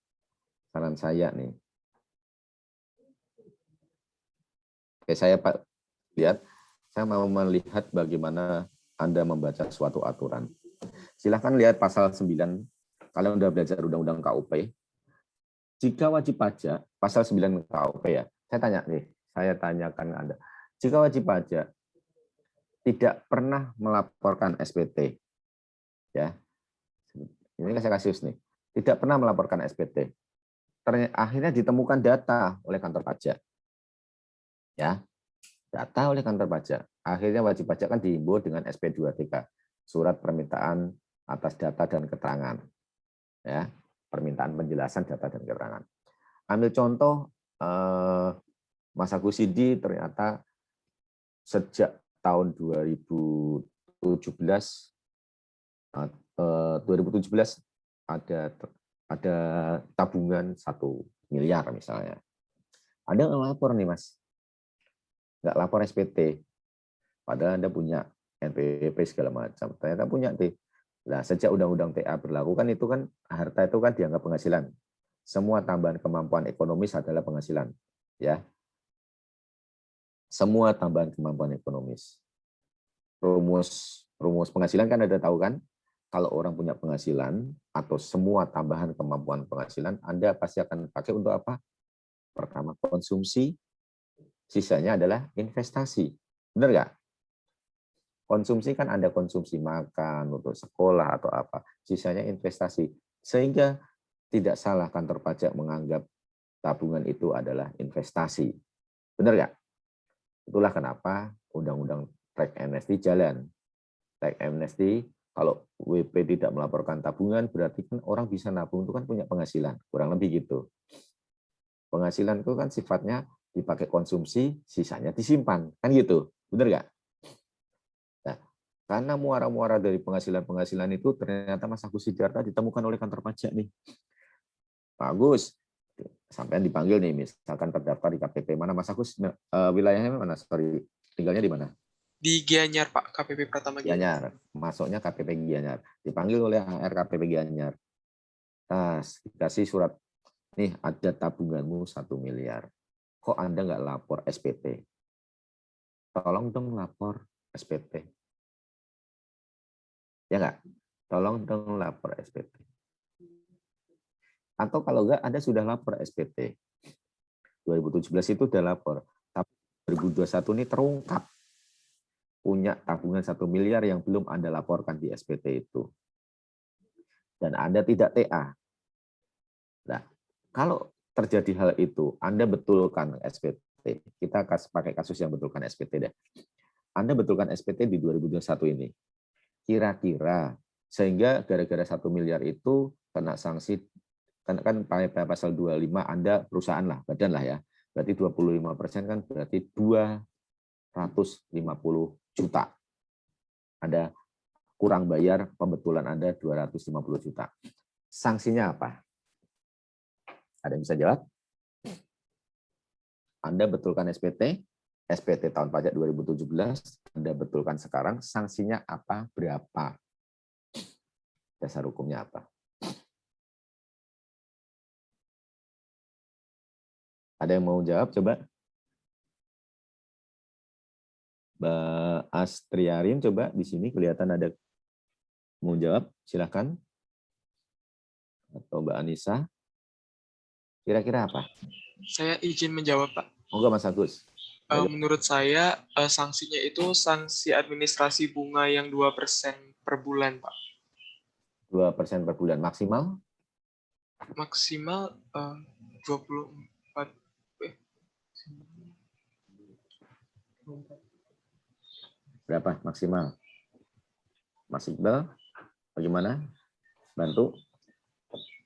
Saran saya nih. Oke, saya Pak lihat, saya mau melihat bagaimana Anda membaca suatu aturan. Silahkan lihat pasal 9, kalian udah belajar undang-undang KUP. Jika wajib pajak, pasal 9 KUP ya, saya tanyakan Anda. Jika wajib pajak tidak pernah melaporkan SPT, ya, ini saya kasih nih, tidak pernah melaporkan SPT, akhirnya ditemukan data oleh kantor pajak. Ya, data oleh kantor pajak. Akhirnya wajib pajak kan dihimbau dengan SP2TK, surat permintaan atas data dan keterangan. Ya, permintaan penjelasan data dan keterangan. Ambil contoh, Mas Agus Sidi ternyata sejak tahun 2017 ada tabungan 1 miliar misalnya. Ada nggak lapor nih Mas? Nggak lapor SPT, padahal Anda punya NPWP segala macam, ternyata punya deh. Nah, sejak Undang-Undang TA berlaku kan itu kan harta itu kan dianggap penghasilan. Semua tambahan kemampuan ekonomis adalah penghasilan, ya. Semua tambahan kemampuan ekonomis. Rumus penghasilan kan Anda tahu kan? Kalau orang punya penghasilan atau semua tambahan kemampuan penghasilan, Anda pasti akan pakai untuk apa? Pertama konsumsi, sisanya adalah investasi. Benar nggak? Konsumsi kan ada konsumsi makan, untuk sekolah atau apa. Sisanya investasi. Sehingga tidak salah kantor pajak menganggap tabungan itu adalah investasi. Benar nggak? Itulah kenapa Undang-Undang Tax Amnesty jalan. Tax Amnesty, kalau WP tidak melaporkan tabungan, berarti kan orang bisa nabung itu kan punya penghasilan. Kurang lebih gitu. Penghasilan itu kan sifatnya dipakai konsumsi, sisanya disimpan. Kan gitu. Benar nggak? Nah, karena muara-muara dari penghasilan-penghasilan itu ternyata Mas Agus Sidarta ditemukan oleh kantor pajak nih. Pak Agus, sampai dipanggil nih, misalkan terdaftar di KPP. Mana Mas Agus? Wilayahnya mana? Sorry, tinggalnya di mana? Di Gianyar, Pak. KPP Pratama Gianyar. Masuknya KPP Gianyar. Dipanggil oleh HR KPP Gianyar. Tas, dikasih surat. Nih, ada tabunganmu 1 miliar. Kok Anda nggak lapor SPT? Tolong dong lapor SPT. Ya nggak? Tolong dong lapor SPT. Atau kalau nggak, Anda sudah lapor SPT. 2017 itu sudah lapor. Tapi 2021 ini terungkap punya tabungan 1 miliar yang belum Anda laporkan di SPT itu. Dan Anda tidak TA. Nah, kalau terjadi hal itu, Anda betulkan SPT. Kita pakai kasus yang betulkan SPT deh. Anda betulkan SPT di 2021 ini. Kira-kira, sehingga gara-gara 1 miliar itu kena sanksi, kan pasal 25 Anda perusahaan lah, badan lah ya. Berarti 25% kan berarti 250 juta. Ada kurang bayar pembetulan Anda 250 juta. Sanksinya apa? Ada yang bisa jawab? Anda betulkan SPT tahun pajak 2017, Anda betulkan sekarang, sanksinya apa, berapa? Dasar hukumnya apa? Ada yang mau jawab? Coba. Mbak Astriarin, coba di sini kelihatan ada mau jawab, silakan. Atau Mbak Anissa. Kira-kira apa? Saya izin menjawab, Pak. Monggo Mas Agus. Menurut saya, sanksinya itu sanksi administrasi bunga yang 2% per bulan, Pak. 2% per bulan. Maksimal? Maksimal 24. Berapa maksimal? Mas Iqbal, bagaimana? Bantu?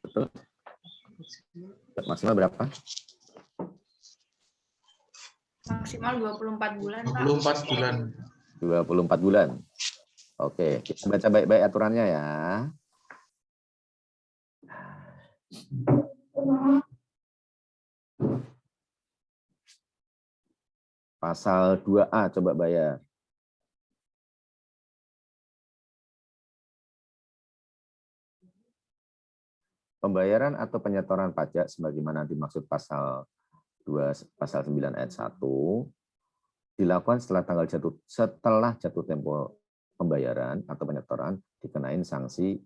Betul? Maksimal berapa? Maksimal 24 bulan, Pak. 24 bulan. 24 bulan. Oke, kita baca baik-baik aturannya ya. Pasal 2A, coba bayar. Pembayaran atau penyetoran pajak sebagaimana dimaksud pasal 9 ayat 1 dilakukan setelah jatuh tempo pembayaran atau penyetoran dikenain sanksi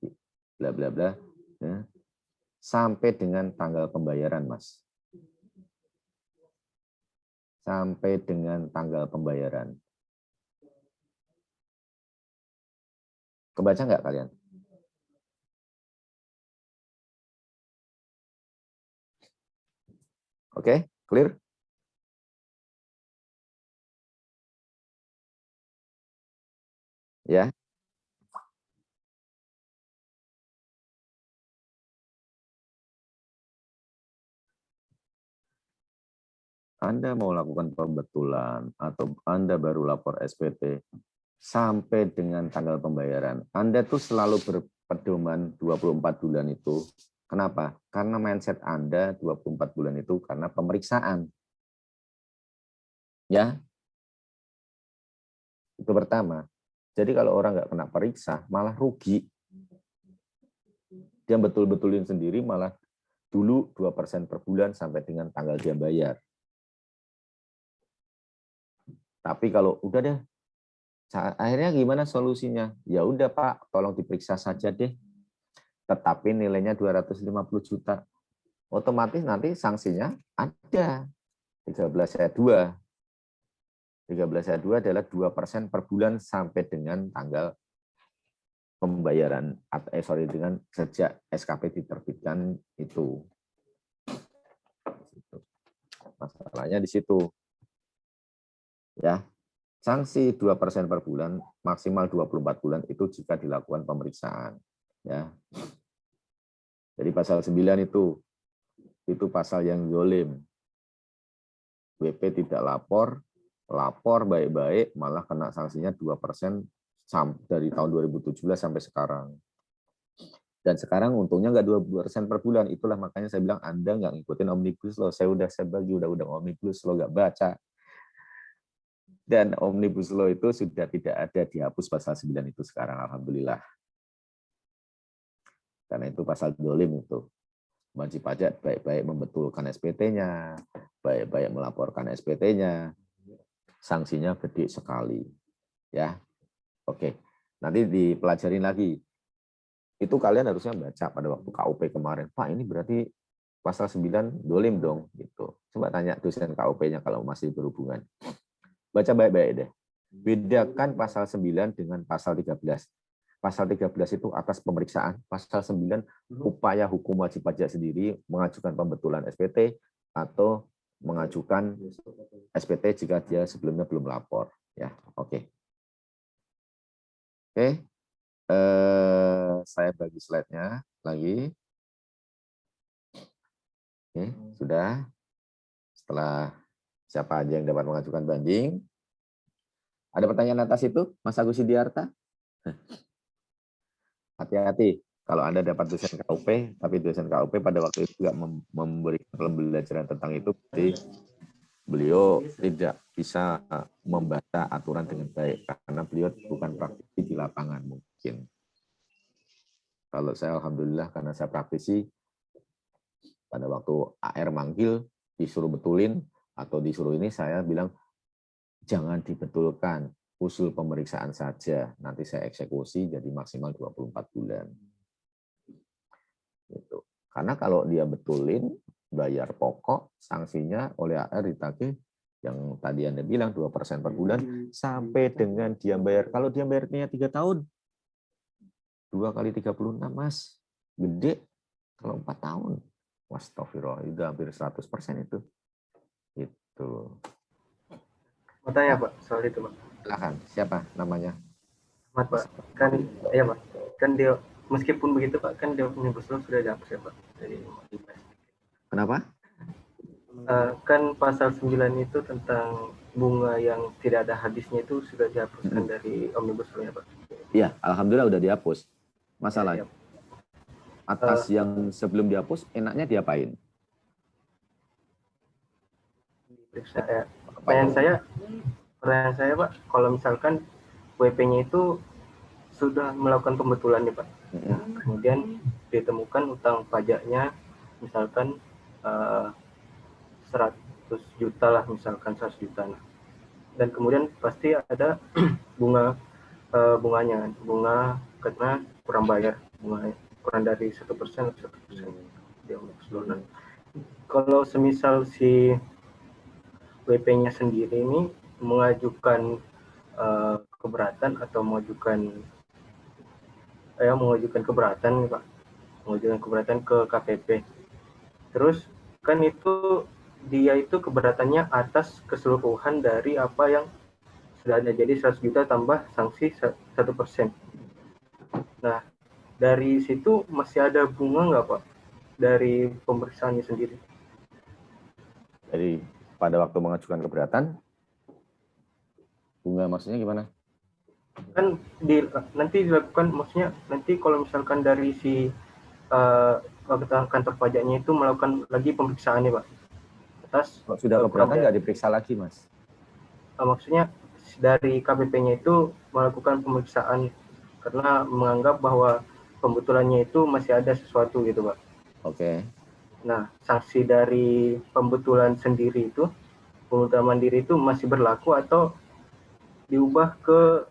bla bla bla ya, sampai dengan tanggal pembayaran, Mas. Sampai dengan tanggal pembayaran. Kebaca nggak kalian? Oke, clear? Ya. Anda mau lakukan pembetulan atau Anda baru lapor SPT sampai dengan tanggal pembayaran. Anda tuh selalu berpedoman 24 bulan itu. Kenapa? Karena mindset Anda 24 bulan itu karena pemeriksaan. Ya. Itu pertama. Jadi kalau orang nggak kena periksa, malah rugi. Dia betul-betulin sendiri, malah dulu 2% per bulan sampai dengan tanggal dia bayar. Tapi kalau udah deh, akhirnya gimana solusinya? Ya udah Pak, tolong diperiksa saja deh. Tetapi nilainya 250 juta. otomatis nanti sanksinya ada 13 ayat 2. 13 ayat 2 adalah 2% per bulan sampai dengan tanggal pembayaran dengan sejak SKP diterbitkan itu. Masalahnya di situ. Ya. Sanksi 2% per bulan, maksimal 24 bulan itu jika dilakukan pemeriksaan. Ya. Jadi pasal 9 itu pasal yang zalim. WP tidak lapor baik-baik, malah kena sanksinya 2% dari tahun 2017 sampai sekarang. Dan sekarang untungnya nggak 2% per bulan. Itulah makanya saya bilang Anda nggak ngikutin Omnibus Law. Saya bagi undang-undang Omnibus Law, nggak baca. Dan Omnibus Law itu sudah tidak ada, dihapus pasal 9 itu sekarang, alhamdulillah. Karena itu pasal zalim itu. Wajib pajak baik-baik membetulkan SPT-nya, baik-baik melaporkan SPT-nya, sanksinya gede sekali. Ya, oke. Nanti dipelajarin lagi. Itu kalian harusnya baca pada waktu KUP kemarin. Pak, ini berarti pasal 9 zalim dong. Gitu. Coba tanya dosen KUP-nya kalau masih berhubungan. Baca baik-baik deh. Bedakan pasal 9 dengan pasal 13. Pasal 13 itu atas pemeriksaan. Pasal 9 upaya hukum wajib pajak sendiri mengajukan pembetulan SPT atau mengajukan SPT jika dia sebelumnya belum lapor. Ya, oke. Oke. Saya bagi slide-nya lagi. Oke, sudah. Setelah siapa aja yang dapat mengajukan banding. Ada pertanyaan atas itu, Mas Agus Sidiarta? Hati-hati, kalau Anda dapat dosen KUP, tapi dosen KUP pada waktu itu juga memberikan pembelajaran tentang itu, jadi beliau tidak bisa membaca aturan dengan baik, karena beliau bukan praktisi di lapangan mungkin. Kalau saya alhamdulillah, karena saya praktisi, pada waktu AR manggil, disuruh betulin, atau disuruh ini, saya bilang, jangan dibetulkan, usul pemeriksaan saja, nanti saya eksekusi jadi maksimal 24 bulan. Gitu. Karena kalau dia betulin, bayar pokok, sanksinya oleh AR ditagih, yang tadi Anda bilang 2% per bulan, sampai dengan dia bayar, kalau dia bayarnya 3 tahun, 2 kali 36, Mas, gede, kalau 4 tahun, astagfirullah, itu hampir 100% itu. Gitu. Mau tanya Pak soal itu Pak. Silakan, siapa namanya? Ahmad Pak. Kan ya Pak. Kan dia meskipun begitu Pak, kan dia Omnibus Law sudah dihapus ya Pak. Jadi kenapa? Kan pasal 9 itu tentang bunga yang tidak ada habisnya itu sudah dihapuskan dari Omnibus Law ya Pak. Iya, alhamdulillah udah dihapus. Masalahnya atas yang sebelum dihapus enaknya diapain? Pertanyaan saya Pak, kalau misalkan WP-nya itu sudah melakukan pembetulan nih Pak, kemudian ditemukan utang pajaknya misalkan 100 juta lah, misalkan 100 juta, dan kemudian pasti ada bunganya, bunga karena kurang bayar, bunga kurang dari 1%. Kalau semisal si WP-nya sendiri ini mengajukan keberatan atau mengajukan keberatan nih Pak, mengajukan keberatan ke KPP, terus kan itu dia itu keberatannya atas keseluruhan dari apa yang sudah ada, jadi 100 juta tambah sanksi 1%. Nah, dari situ masih ada bunga nggak Pak dari pemeriksaannya sendiri? Jadi pada waktu mengajukan keberatan, bunga maksudnya gimana? Kan nanti dilakukan, maksudnya nanti kalau misalkan dari si kantor pajaknya itu melakukan lagi pemeriksaan nih Pak. Atas kalau sudah keberatan nggak diperiksa lagi Mas? Maksudnya dari KPP-nya itu melakukan pemeriksaan karena menganggap bahwa pembetulannya itu masih ada sesuatu gitu Pak. Oke. Nah, sanksi dari pembetulan sendiri itu, pembetulan mandiri itu masih berlaku atau diubah ke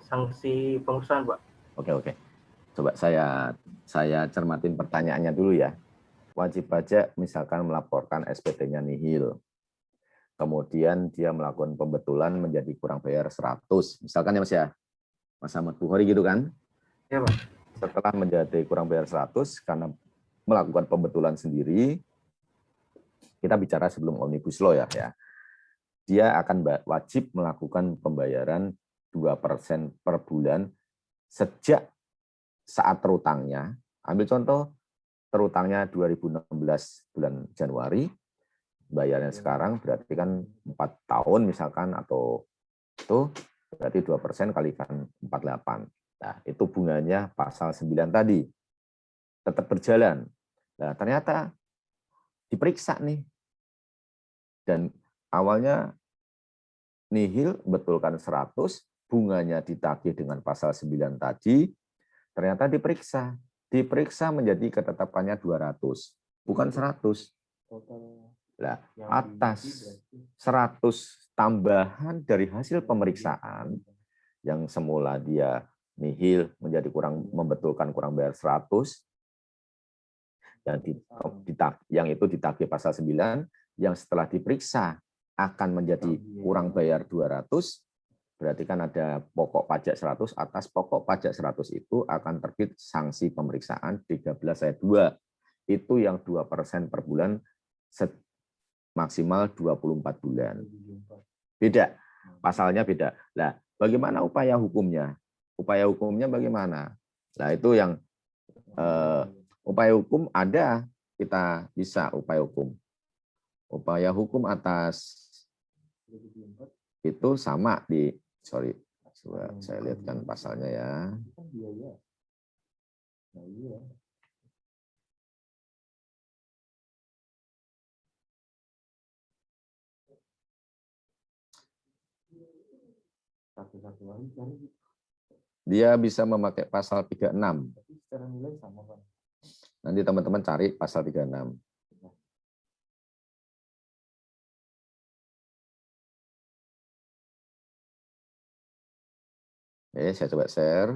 sanksi pemeriksaan Pak? Oke. Coba saya cermatin pertanyaannya dulu ya. wajib pajak misalkan melaporkan SPT-nya nihil. Kemudian dia melakukan pembetulan menjadi kurang bayar 100. Misalkan ya Mas ya. Mas Ahmad Bukhari gitu kan? Ya, Pak. Setelah menjadi kurang bayar 100 karena melakukan pembetulan sendiri, kita bicara sebelum Omnibus Law ya. Dia akan wajib melakukan pembayaran 2% per bulan sejak saat terutangnya. Ambil contoh, terutangnya 2016 bulan Januari, bayarnya sekarang berarti kan 4 tahun misalkan, atau itu berarti 2% kalikan 48. Nah, itu bunganya pasal 9 tadi. Tetap berjalan. Nah, ternyata diperiksa nih. Dan awalnya nihil, betulkan 100, bunganya ditagih dengan pasal 9 tadi, ternyata diperiksa menjadi ketetapannya 200, bukan 100. Nah, atas 100 tambahan dari hasil pemeriksaan yang semula dia nihil menjadi membetulkan kurang bayar 100, yang itu ditagih pasal 9, yang setelah diperiksa akan menjadi kurang bayar 200, berarti kan ada pokok pajak 100, atas pokok pajak 100 itu akan terbit sanksi pemeriksaan 13 ayat 2. Itu yang 2% per bulan maksimal 24 bulan. Beda, pasalnya beda. Nah, bagaimana upaya hukumnya? Upaya hukumnya bagaimana? Nah, itu yang upaya hukum ada, kita bisa upaya hukum. Upaya hukum atas itu sama coba saya lihatkan pasalnya ya. Dia bisa memakai pasal 36. Nanti teman-teman cari pasal 36. Saya coba share.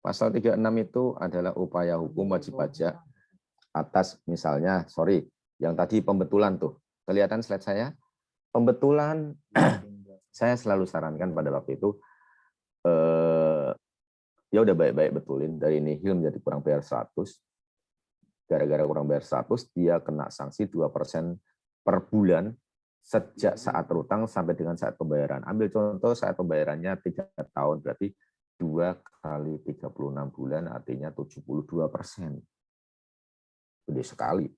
Pasal 36 itu adalah upaya hukum wajib pajak atas misalnya, yang tadi pembetulan tuh. Kelihatan slide saya? Pembetulan, saya selalu sarankan pada waktu itu, ya udah baik-baik betulin, dari nihil menjadi kurang bayar 100. Gara-gara kurang bayar 100, dia kena sanksi 2% per bulan sejak saat terutang sampai dengan saat pembayaran. Ambil contoh saat pembayarannya 3 tahun, berarti 2 kali 36 bulan artinya 72%. Gede sekali.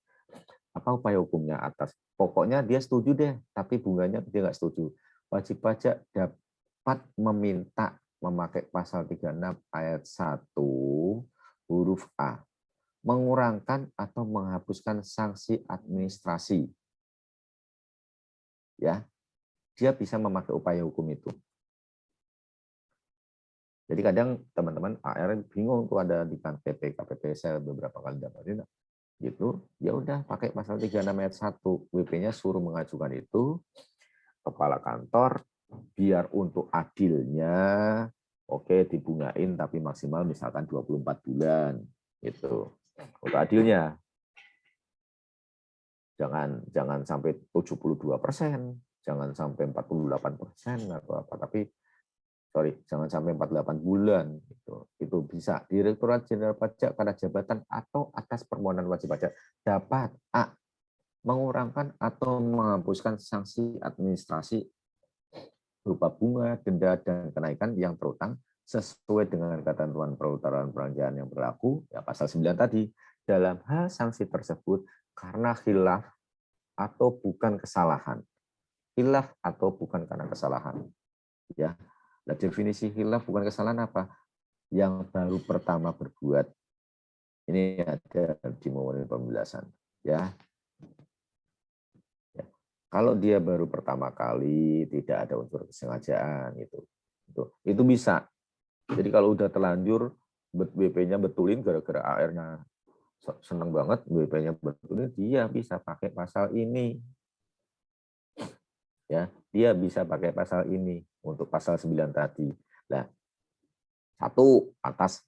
Apa upaya hukumnya atas? Pokoknya dia setuju deh, tapi bunganya dia nggak setuju. Wajib pajak dapat meminta memakai pasal 36 ayat 1 huruf A, mengurangkan atau menghapuskan sanksi administrasi. Ya, dia bisa memakai upaya hukum itu. Jadi kadang teman-teman AR bingung tuh, ada di KPP saya beberapa kali dapatin gitu. Ya udah pakai pasal 36 ayat 1, WP-nya suruh mengajukan itu, kepala kantor biar untuk adilnya oke dibungain tapi maksimal misalkan 24 bulan gitu. Untuk adilnya jangan sampai 72%, jangan sampai 48% atau apa, tapi jangan sampai 48 bulan gitu. Itu bisa Direktorat Jenderal Pajak pada jabatan atau atas permohonan wajib pajak dapat A, mengurangkan atau menghapuskan sanksi administrasi berupa bunga, denda, dan kenaikan yang terutang sesuai dengan ketentuan peraturan perancangan yang berlaku, ya pasal 9 tadi, dalam hal sanksi tersebut karena khilaf atau bukan kesalahan. Khilaf atau bukan karena kesalahan. Ya. Nah, definisi khilaf bukan kesalahan apa? Yang baru pertama berbuat. Ini ada di momen pembelasan. Ya. Kalau dia baru pertama kali, tidak ada unsur kesengajaan, itu bisa. Jadi kalau udah terlanjur, BP-nya betulin, gara-gara AR-nya seneng banget, BP-nya betulin, dia bisa pakai pasal ini. Ya, dia bisa pakai pasal ini untuk pasal 9 tadi. Nah, 1 atas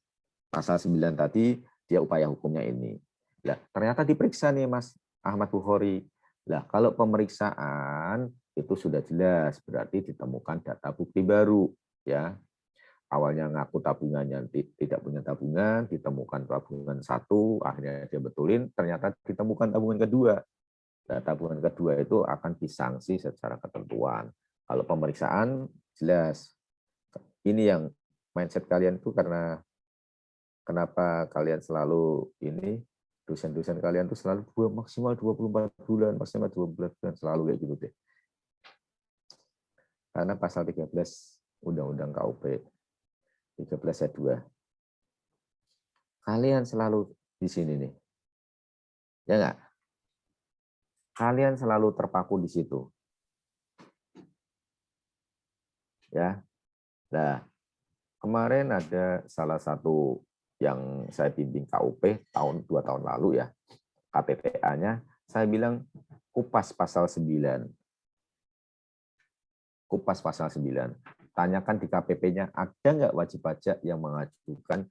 pasal 9 tadi, dia upaya hukumnya ini. Lah, ternyata diperiksa nih Mas Ahmad Bukhari. Lah, kalau pemeriksaan itu sudah jelas, berarti ditemukan data bukti baru, ya. Awalnya ngaku tabungannya tidak punya tabungan, ditemukan tabungan 1, akhirnya dia betulin, ternyata ditemukan tabungan kedua. Nah, tabungan kedua itu akan disanksi secara ketentuan. Kalau pemeriksaan jelas. Ini yang mindset kalian itu karena kenapa kalian selalu ini dosen-dosen kalian tuh selalu maksimal 24 bulan, maksimal 12 bulan, selalu kayak gitu deh. Karena pasal 13 Undang-Undang KUP 13 ayat 2. Kalian selalu di sini nih. Ya enggak? Kalian selalu terpaku di situ. Ya. Nah, kemarin ada salah satu yang saya bimbing KUP 2 tahun lalu ya, KPPA-nya, saya bilang kupas pasal 9. Kupas pasal 9. Tanyakan di KPP-nya, ada nggak wajib pajak yang mengajukan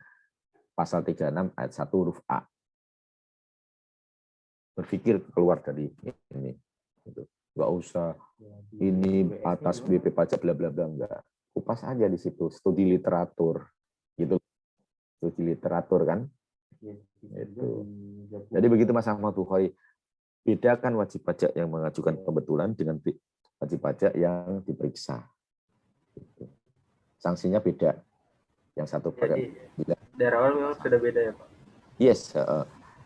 pasal 36 ayat 1 huruf A. Berpikir keluar dari ini. Nggak usah ini atas BP pajak bla bla bla, enggak. Kupas aja di situ, studi literatur. Gitu. Studi literatur kan. Itu. Jadi begitu Mas Ahmad Bukhari. Bedakan wajib pajak yang mengajukan kebetulan dengan wajib pajak yang diperiksa. Sanksinya beda. Yang satu Jadi, dari awal memang sudah beda ya Pak? Yes,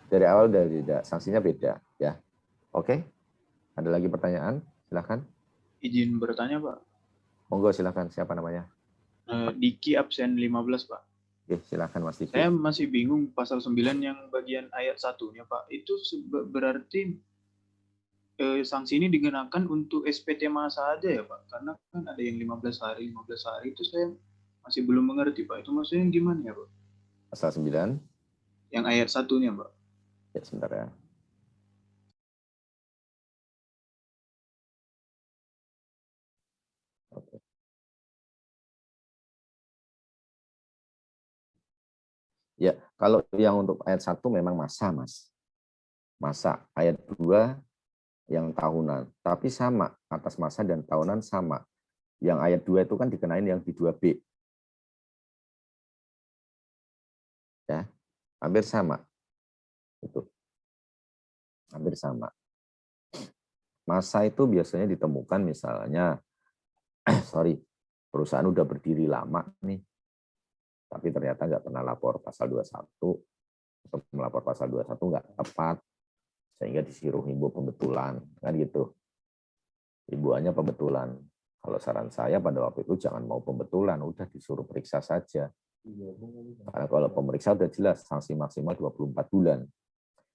dari awal sudah beda. Sanksinya beda. Ya, oke. Ada lagi pertanyaan? Silakan. Izin bertanya Pak. Monggo silakan. Siapa namanya? Diki absen 15 Pak. Oke, silakan Mas Diki. Saya masih bingung pasal 9 yang bagian ayat 1-nya Pak. Itu berarti sanksi ini digunakan untuk SPT masa aja ya Pak? Karena kan ada yang 15 hari itu saya masih belum mengerti Pak. Itu maksudnya gimana ya Pak? Pasal 9? Yang ayat 1-nya Pak. Ya, sebentar ya. Oke. Ya, kalau yang untuk ayat 1 memang masa, Mas. Masa. Ayat 2 yang tahunan. Tapi sama, atas masa dan tahunan sama. Yang ayat 2 itu kan dikenain yang di 2B. Ya, hampir sama. Itu. Hampir sama. Masa itu biasanya ditemukan misalnya, perusahaan udah berdiri lama nih, tapi ternyata nggak pernah lapor pasal 21, atau melapor pasal 21 nggak tepat, sehingga disuruh ibu pembetulan, kan gitu. Ibuannya pembetulan. Kalau saran saya pada waktu itu jangan mau pembetulan, udah disuruh periksa saja. Karena kalau pemeriksa udah jelas, sanksi maksimal 24 bulan.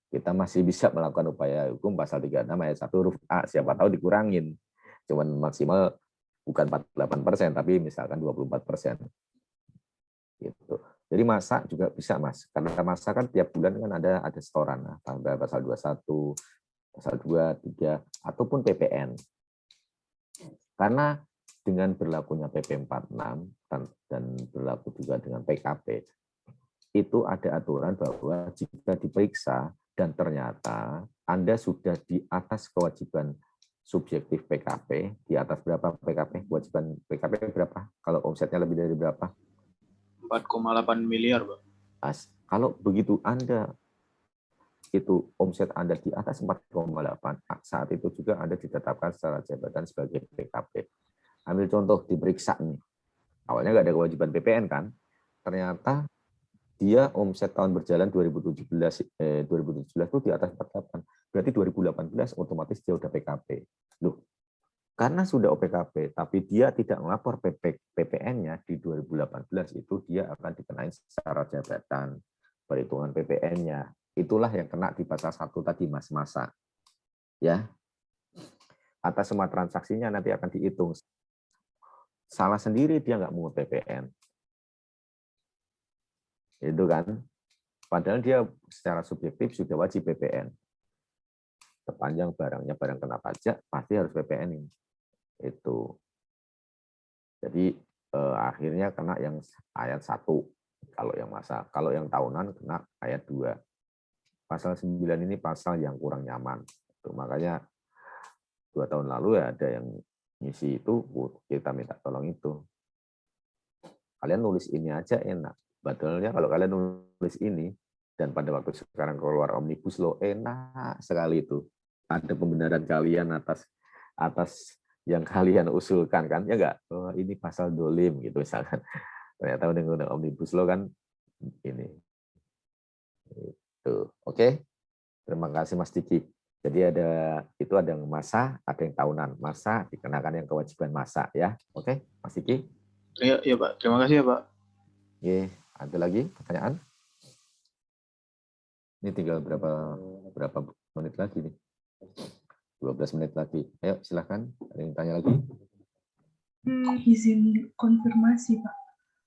Kita masih bisa melakukan upaya hukum pasal 36 ayat 1 huruf A, siapa tahu dikurangin. Cuman maksimal bukan 48%, tapi misalkan 24%. Gitu. Jadi masa juga bisa, Mas. Karena masa kan tiap bulan kan ada setoran, nah, pasal 21, pasal 2, 3, ataupun PPN. Karena dengan berlakunya PP 46 dan berlaku juga dengan PKP, itu ada aturan bahwa jika diperiksa dan ternyata Anda sudah di atas kewajiban subjektif PKP, di atas berapa PKP? Kewajiban PKP berapa? Kalau omsetnya lebih dari berapa? 4,8 miliar, Pak. Kalau begitu Anda itu omset Anda di atas 4,8, saat itu juga Anda ditetapkan secara jabatan sebagai PKP. Ambil contoh, diperiksa nih. Awalnya nggak ada kewajiban PPN kan? Ternyata dia omset tahun berjalan 2017 itu di atas 48. Berarti 2018 otomatis dia udah PKP. Loh, karena sudah OPKP, tapi dia tidak melapor PPN-nya di 2018, itu dia akan dikenai secara jabatan, perhitungan PPN-nya. Itulah yang kena di pasal 1 tadi, Mas, masa. Ya. Atas semua transaksinya nanti akan dihitung. Salah sendiri dia nggak mungut PPN. Itu kan. Padahal dia secara subjektif sudah wajib PPN. Sepanjang barangnya barang kena pajak, pasti harus PPN ini. Itu. Jadi akhirnya kena yang ayat 1 kalau yang masa. Kalau yang tahunan kena ayat 2. pasal 9 ini pasal yang kurang nyaman. Makanya 2 tahun lalu ya ada yang ngisi itu, kita minta tolong itu. Kalian nulis ini aja enak. Betulnya kalau kalian nulis ini, dan pada waktu sekarang keluar Omnibus Law, enak sekali itu. Ada pembenaran kalian atas yang kalian usulkan kan, ya enggak? Oh, ini pasal dolim gitu misalkan. Ternyata undang-undang Omnibus Law kan ini. Itu. Oke. Terima kasih Mas Diki. Jadi ada yang masa, ada yang tahunan. Masa dikenakan yang kewajiban masa ya. Oke, Mas Diki. Ya Pak. Terima kasih ya Pak. Oke, ada lagi pertanyaan? Ini tinggal berapa menit lagi nih? 12 menit lagi. Ayo silahkan. Ada yang tanya lagi? Izin konfirmasi Pak.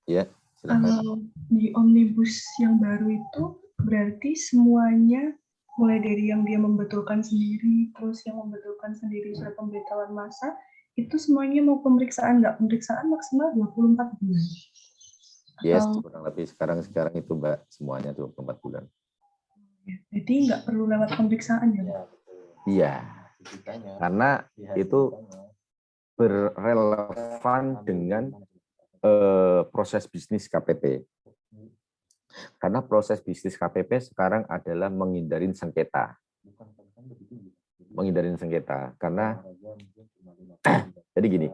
Ya, silakan. Kalau di Omnibus yang baru itu berarti semuanya mulai dari yang dia membetulkan sendiri, terus yang membetulkan sendiri surat pemberitahuan masa, itu semuanya mau pemeriksaan nggak? Pemeriksaan maksimal 24 bulan. Yes, kurang lebih sekarang itu Mbak, semuanya 24 bulan. Jadi nggak perlu lewat pemeriksaan ya Mbak? Iya, karena itu berrelevan dengan proses bisnis KPP. Karena proses bisnis KPP sekarang adalah menghindarin sengketa. Menghindarin sengketa. Karena, jadi gini,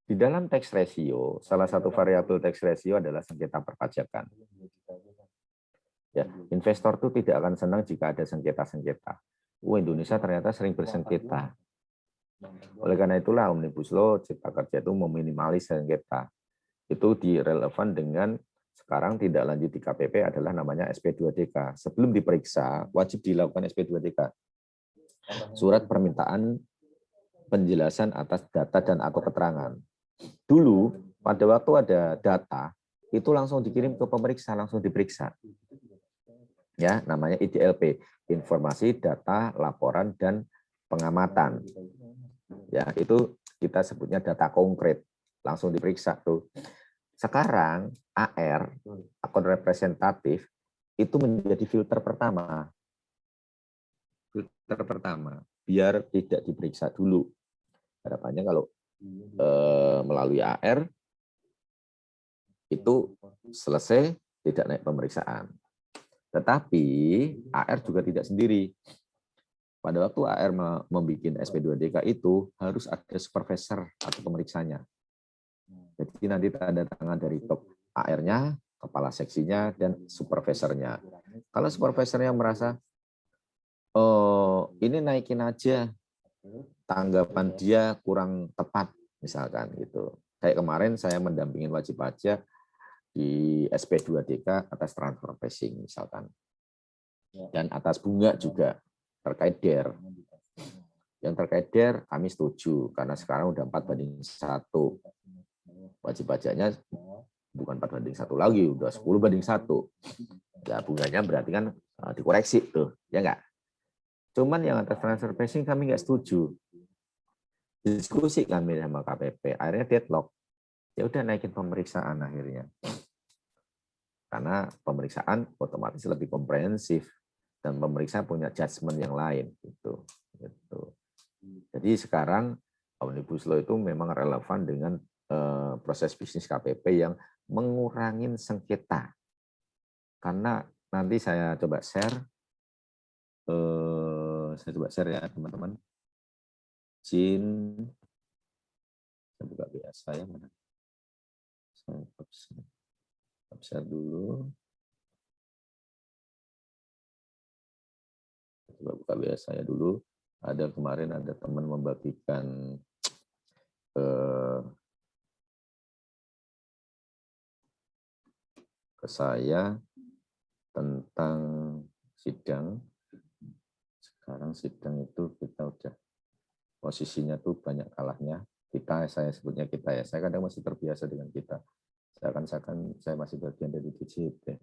di dalam tax ratio, salah satu variabel tax ratio adalah sengketa perpajakan. Ya, investor itu tidak akan senang jika ada sengketa-sengketa. Indonesia ternyata sering bersengketa. Oleh karena itulah Omnibus Law Cipta Kerja itu meminimalis sengketa. Itu direlevan dengan sekarang tidak lanjut di KPP adalah namanya SP2DK. Sebelum diperiksa, wajib dilakukan SP2DK. Surat permintaan penjelasan atas data dan atau keterangan. Dulu, pada waktu ada data, itu langsung dikirim ke pemeriksa, langsung diperiksa. Ya, namanya IDLP, informasi, data, laporan, dan pengamatan. Ya, itu kita sebutnya data konkret, langsung diperiksa tuh. Sekarang AR, akun representatif, itu menjadi filter pertama. Filter pertama, biar tidak diperiksa dulu. Harapannya kalau melalui AR, itu selesai, tidak naik pemeriksaan. Tetapi AR juga tidak sendiri. Pada waktu AR membuat SP2DK itu harus ada supervisor atau pemeriksanya. Jadi nanti tanda tangan dari top AR-nya, kepala seksinya, dan supervisornya. Kalau supervisornya merasa, oh ini naikin aja, tanggapan dia kurang tepat, misalkan gitu. Kayak kemarin saya mendampingin wajib pajak di SP2DK atas transfer pricing, misalkan. Dan atas bunga juga, terkait DER. Yang terkait DER, kami setuju, karena sekarang udah 4:1. Wajib pajaknya bukan 4:1 lagi, udah 10:1. Ya bunganya berarti kan dikoreksi tuh, ya enggak? Cuman yang atas transfer pricing kami enggak setuju. Diskusi kami sama KPP, akhirnya deadlock. Ya udah naikin pemeriksaan akhirnya. Karena pemeriksaan otomatis lebih komprehensif dan pemeriksa punya judgement yang lain gitu. Jadi sekarang Omnibus Law itu memang relevan dengan proses bisnis KPP yang mengurangi sengketa. Karena nanti saya coba share ya teman-teman. Saya buka BA saya mana? Saya share dulu. Coba buka BA saya dulu. Ada kemarin ada teman membagikan ke saya tentang sidang. Sekarang sidang itu kita udah posisinya tuh banyak kalahnya. Saya sebutnya kita ya. Saya kadang masih terbiasa dengan kita. Seakan-akan saya masih bagian dari DJP.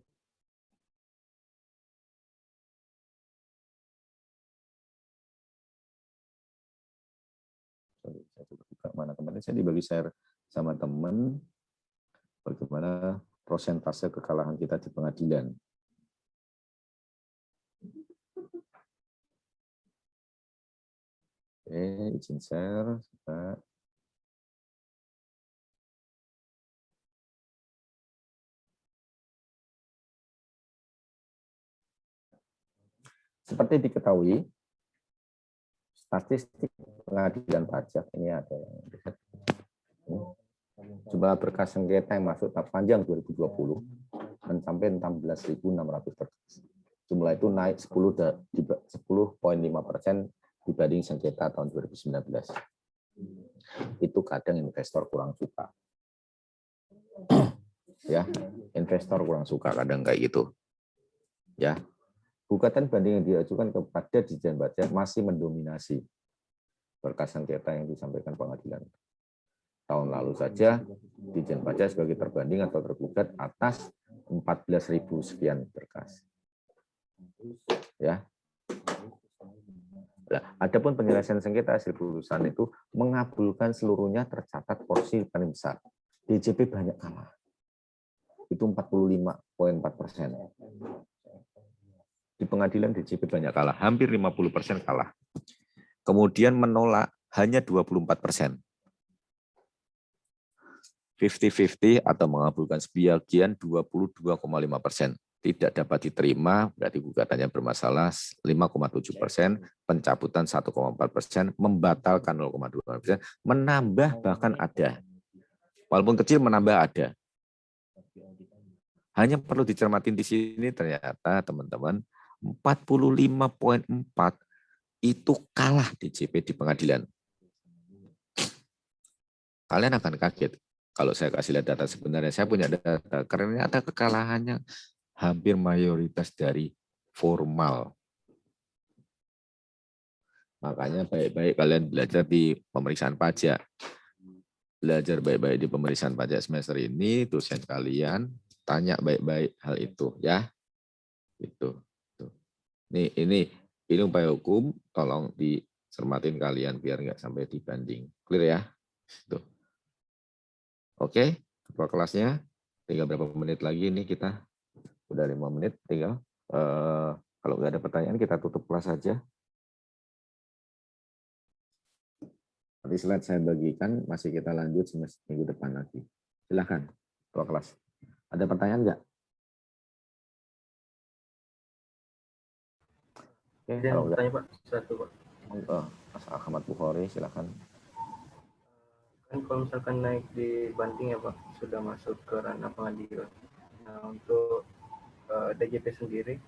Saya coba buka mana kemarin saya dibagi share sama teman bagaimana persentase kekalahan kita di pengadilan. Oke, izin share. Seperti diketahui, statistik pengadilan pajak ini ada yang jumlah berkas sengketa yang masuk tahap panjang 2020 mencapai 16.600 berkas. Jumlah itu naik 10,5% dibanding sengketa tahun 2019. Itu kadang investor kurang suka. Ya, investor kurang suka kadang kayak gitu. Ya. Gugatan banding yang diajukan kepada Ditjen Pajak masih mendominasi berkas sengketa yang disampaikan pengadilan. Tahun lalu saja Ditjen Pajak sebagai terbanding atau tergugat atas 14.000 sekian berkas. Ya. Nah, adapun penyelesaian sengketa hasil putusan itu mengabulkan seluruhnya tercatat porsi paling besar. DJP banyak kalah. Itu 45,4%. Di pengadilan DJP banyak kalah, hampir 50% kalah. Kemudian menolak hanya 24%. 50-50 atau mengabulkan sebagian 22,5%. Tidak dapat diterima, berarti gugatannya bermasalah 5,7%, pencabutan 1,4%, membatalkan 0,2%, menambah bahkan ada. Walaupun kecil menambah ada. Hanya perlu dicermatin di sini ternyata teman-teman 45,4 itu kalah DJP di pengadilan. Kalian akan kaget kalau saya kasih lihat data sebenarnya. Saya punya data karena ada kekalahannya hampir mayoritas dari formal. Makanya baik-baik kalian belajar di pemeriksaan pajak. Belajar baik-baik di pemeriksaan pajak semester ini, dosen kalian tanya baik-baik hal itu ya. Itu. Ini upaya hukum, tolong dicermatin kalian biar nggak sampai dibanding. Clear ya? Tuh. Oke, ketua kelasnya. Tinggal berapa menit lagi ini kita? Udah 5 menit tinggal. Kalau nggak ada pertanyaan kita tutup kelas saja. Nanti slide saya bagikan, masih kita lanjut semester minggu depan lagi. Silakan, ketua kelas. Ada pertanyaan nggak? Oke, kalau enggak, Pak, satu Pak. Mas Ahmad Bukhari, silakan. Kan kalau misalkan naik di banding ya Pak, sudah masuk ke ranah pengadilan. Nah, untuk DJP sendiri,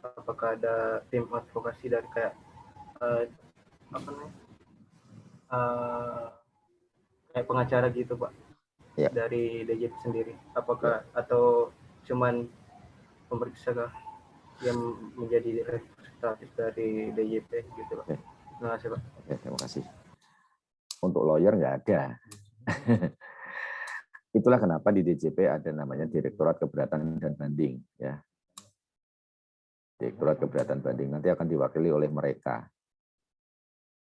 apakah ada tim advokasi dari kayak kayak pengacara gitu Pak, ya, dari DJP sendiri? Apakah atau cuman pemeriksa yang menjadi representatif dari DJP gitu Pak? Terima kasih Pak. Oke, terima kasih. Untuk lawyer nggak ada. Itulah kenapa di DJP ada namanya Direktorat Keberatan dan Banding. Ya. Direktorat Keberatan Banding nanti akan diwakili oleh mereka.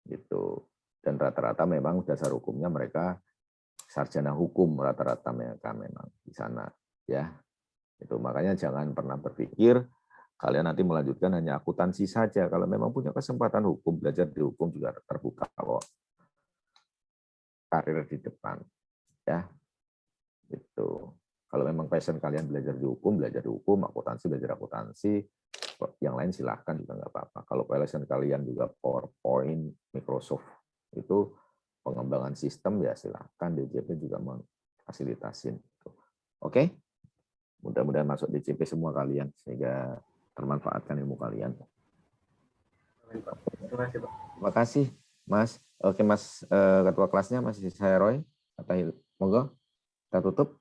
Gitu. Dan rata-rata memang dasar hukumnya mereka sarjana hukum rata-rata mereka memang di sana. Ya. Itu makanya jangan pernah berpikir kalian nanti melanjutkan hanya akuntansi saja. Kalau memang punya kesempatan hukum, belajar di hukum juga terbuka kok. Karir di depan. Ya. Itu. Kalau memang passion kalian belajar di hukum, akuntansi, belajar akuntansi, yang lain silahkan juga nggak apa-apa. Kalau passion kalian juga PowerPoint, Microsoft, itu pengembangan sistem, ya silahkan DJP juga memfasilitasin. Oke? Mudah-mudahan masuk DJP semua kalian, sehingga termanfaatkan ilmu kalian. Terima kasih Pak. Terima kasih Mas. Oke Mas, ketua kelasnya masih saya Roy. Monggo. Kita tutup.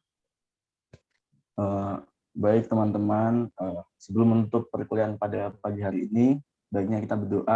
Baik teman-teman, sebelum menutup perkuliahan pada pagi hari ini, baiknya kita berdoa